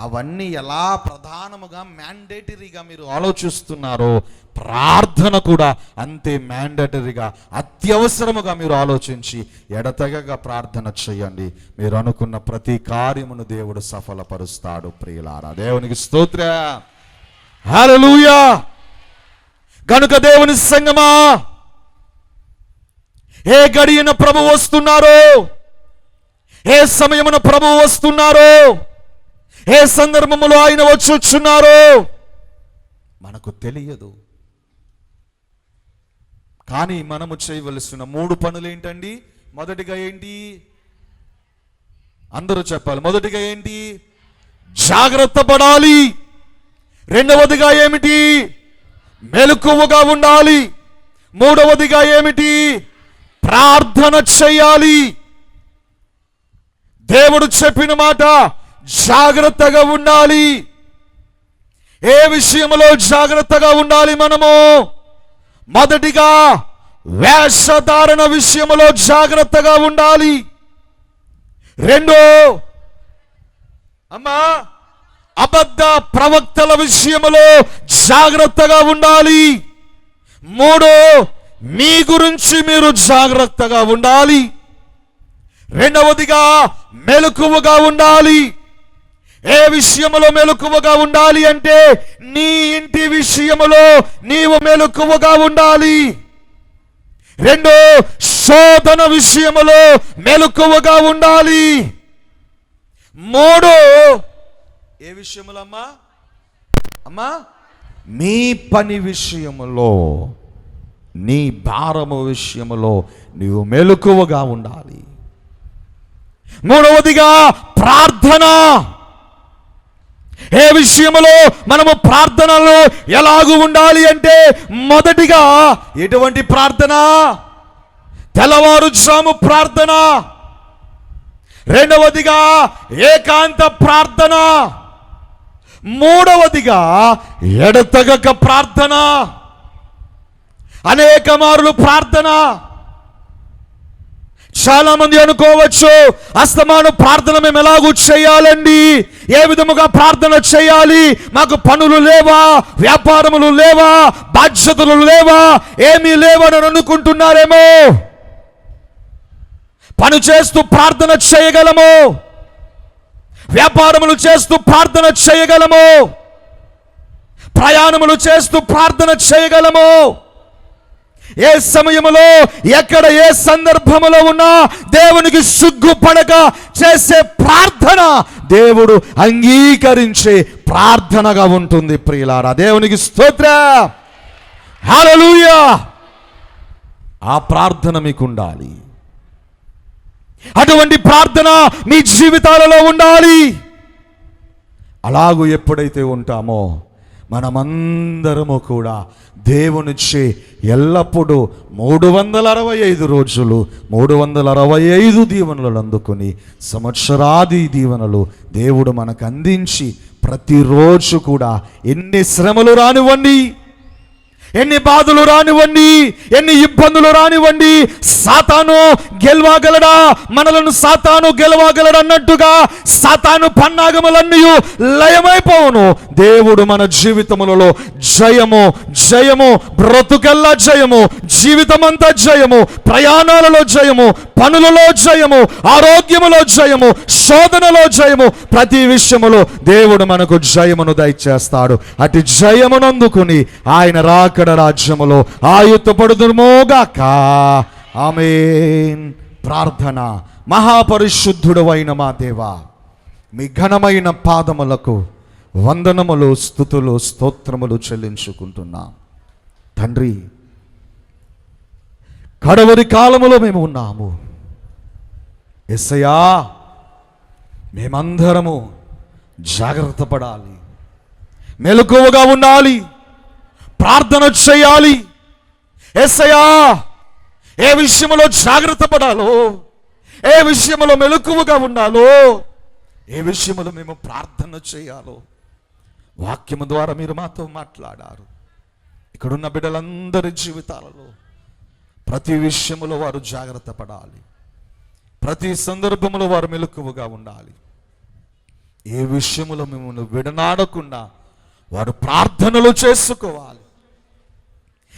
అవన్నీ ఎలా ప్రధానముగా మ్యాండేటరీగా మీరు ఆలోచిస్తున్నారో, ప్రార్థన కూడా అంతే మ్యాండేటరీగా, అత్యవసరముగా మీరు ఆలోచించి ఎడతెగక ప్రార్థన చేయండి. మీరు అనుకున్న ప్రతి కార్యమును దేవుడు సఫలపరుస్తాడు. ప్రియులారా, దేవునికి స్తోత్రం, హల్లెలూయా. కనుక దేవుని సంగమా, ఏ గడియన ప్రభు వస్తున్నారో, ఏ సమయమున ప్రభు వస్తున్నారో, ఏ సందర్భములో ఆయన వచ్చుచున్నారో మనకు తెలియదు. కానీ మనము చేయవలసిన 3 పనులు ఏంటండి? మొదటిగా ఏంటి? అందరూ చెప్పాలి. మొదటిగా ఏంటి? జాగ్రత్త పడాలి. రెండవదిగా ఏమిటి? మెలకువగా ఉండాలి. మూడవదిగా ఏమిటి? ప్రార్థన చేయాలి. దేవుడు చెప్పిన మాట జాగ్రత్తగా ఉండాలి. ఏ విషయంలో జాగ్రత్తగా ఉండాలి మనము? మొదటిగా వేషధారణ విషయంలో జాగ్రత్తగా ఉండాలి. రెండో అబద్ధ ప్రవక్తల విషయంలో జాగ్రత్తగా ఉండాలి. మూడో మీ గురించి మీరు జాగ్రత్తగా ఉండాలి. రెండవదిగా మెలకువగా ఉండాలి. ఏ విషయంలో మెలకువగా ఉండాలి అంటే నీ ఇంటి విషయంలో నీవు మెలకువగా ఉండాలి. రెండో శోధన విషయంలో మెలకువగా ఉండాలి. మూడో ఏ విషయంలో అమ్మా? మీ పని విషయంలో, నీ భారము విషయంలో నీవు మెలకువగా ఉండాలి. మూడవదిగా ప్రార్థన. ఏ విషయంలో మనము ప్రార్థనలో ఎలాగూ ఉండాలి అంటే మొదటిగా ఎటువంటి ప్రార్థన? తెల్లవారుజాము ప్రార్థన. రెండవదిగా ఏకాంత ప్రార్థన. మూడవదిగా ఎడతెగక ప్రార్థన. అనేక మారులు ప్రార్థన. చాలా మంది అనుకోవచ్చు, అస్తమాను ప్రార్థన మేము ఎలాగూ చేయాలండి, ఏ విధముగా ప్రార్థన చేయాలి, మాకు పనులు లేవా, వ్యాపారములు లేవా, బాధ్యతలు లేవా, ఏమీ లేవని అనుకుంటున్నారేమో. పని చేస్తూ ప్రార్థన చేయగలము, వ్యాపారములు చేస్తూ ప్రార్థన చేయగలము, ప్రయాణములు చేస్తూ ప్రార్థన చేయగలము. ఏ సమయములో, ఎక్కడ, ఏ సందర్భములో ఉన్నా దేవునికి సిగ్గుపడక చేసే ప్రార్థన దేవుడు అంగీకరించే ప్రార్థనగా ఉంటుంది. ప్రియులారా, దేవునికి స్తోత్రం, హల్లెలూయా. ఆ ప్రార్థన మీకు ఉండాలి. అటువంటి ప్రార్థన మీ జీవితాలలో ఉండాలి. అలాగూ ఎప్పుడైతే ఉంటామో మనమందరము కూడా దేవునిచ్చే ఎల్లప్పుడూ 365 రోజులు 365 దీవెనలు అందుకొని సంవత్సరాది దీవెనలు దేవుడు మనకు అందించి ప్రతిరోజు కూడా ఎన్ని శ్రమలు రానివ్వండి, ఎన్ని బాధలు రానివ్వండి, ఎన్ని ఇబ్బందులు రానివ్వండి, సాతాను గెలవగలడా? మనలను సాతాను గెలవగలడు అన్నట్టుగా సాతాను పన్నాగములన్నీ లయమైపోవును. దేవుడు మన జీవితములలో జయము, జయము, బ్రతుకల్లా జయము, జీవితమంతా జయము, ప్రయాణాలలో జయము, పనులలో జయము, ఆరోగ్యములో జయము, శోధనలో జయము, ప్రతి విషయములో దేవుడు మనకు జయమును దయచేస్తాడు. అటు జయమునందుకుని ఆయన రాకడ రాజ్యములో ఆయుత్తపడుదుమోగాక. ఆమేన్. ప్రార్థన. మహాపరిశుద్ధుడవైన మా దేవా, మీ ఘనమైన పాదములకు వందనములు, స్తుతులు, స్తోత్రములు చెల్లించుకుంటున్నాం తండ్రి. కడవరి కాలములో మేము ఉన్నాము యేసయ్యా. మేమందరము జాగ్రత్త పడాలి, మెలకువగా ఉండాలి, ప్రార్థన చేయాలి. యేసయ్యా, ఏ విషయంలో జాగ్రత్త పడాలో, ఏ విషయంలో మెలకువగా ఉండాలో, ఏ విషయంలో మేము ప్రార్థన చేయాలో వాక్యము ద్వారా మీరు మాతో మాట్లాడారు. ఇక్కడున్న బిడ్డలందరి జీవితాలలో ప్రతి విషయంలో వారు జాగ్రత్త పడాలి, ప్రతి సందర్భంలో వారు మెలకువగా ఉండాలి. ఏ విషయంలో మేము విడనాడకుండా వారు ప్రార్థనలు చేసుకోవాలి.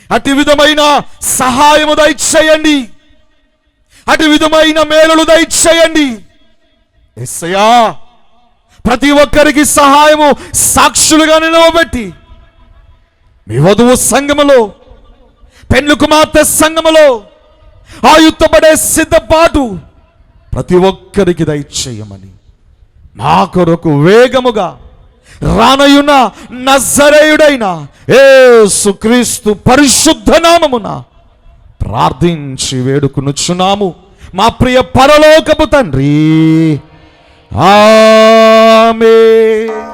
అటు విధమైన సహాయము దయచేయండి, అటు విధమైన మేలులు దయచేయండి యేసయ్యా. ప్రతి ఒక్కరికి సహాయము సాక్షులుగా నిలవబెట్టి మీ వధువు సంఘములో, పెండ్లి కుమార్తె సంఘములో ఆయుత్తపడే సిద్ధపాటు ప్రతి ఒక్కరికి దయచేయమని మా కొరకు వేగముగా రానయున్న నజరేయుడైన యేసుక్రీస్తు పరిశుద్ధ నామమున ప్రార్థించి వేడుకొనుచున్నాము మా ప్రియ పరలోకపు తండ్రి. ఆమేన్.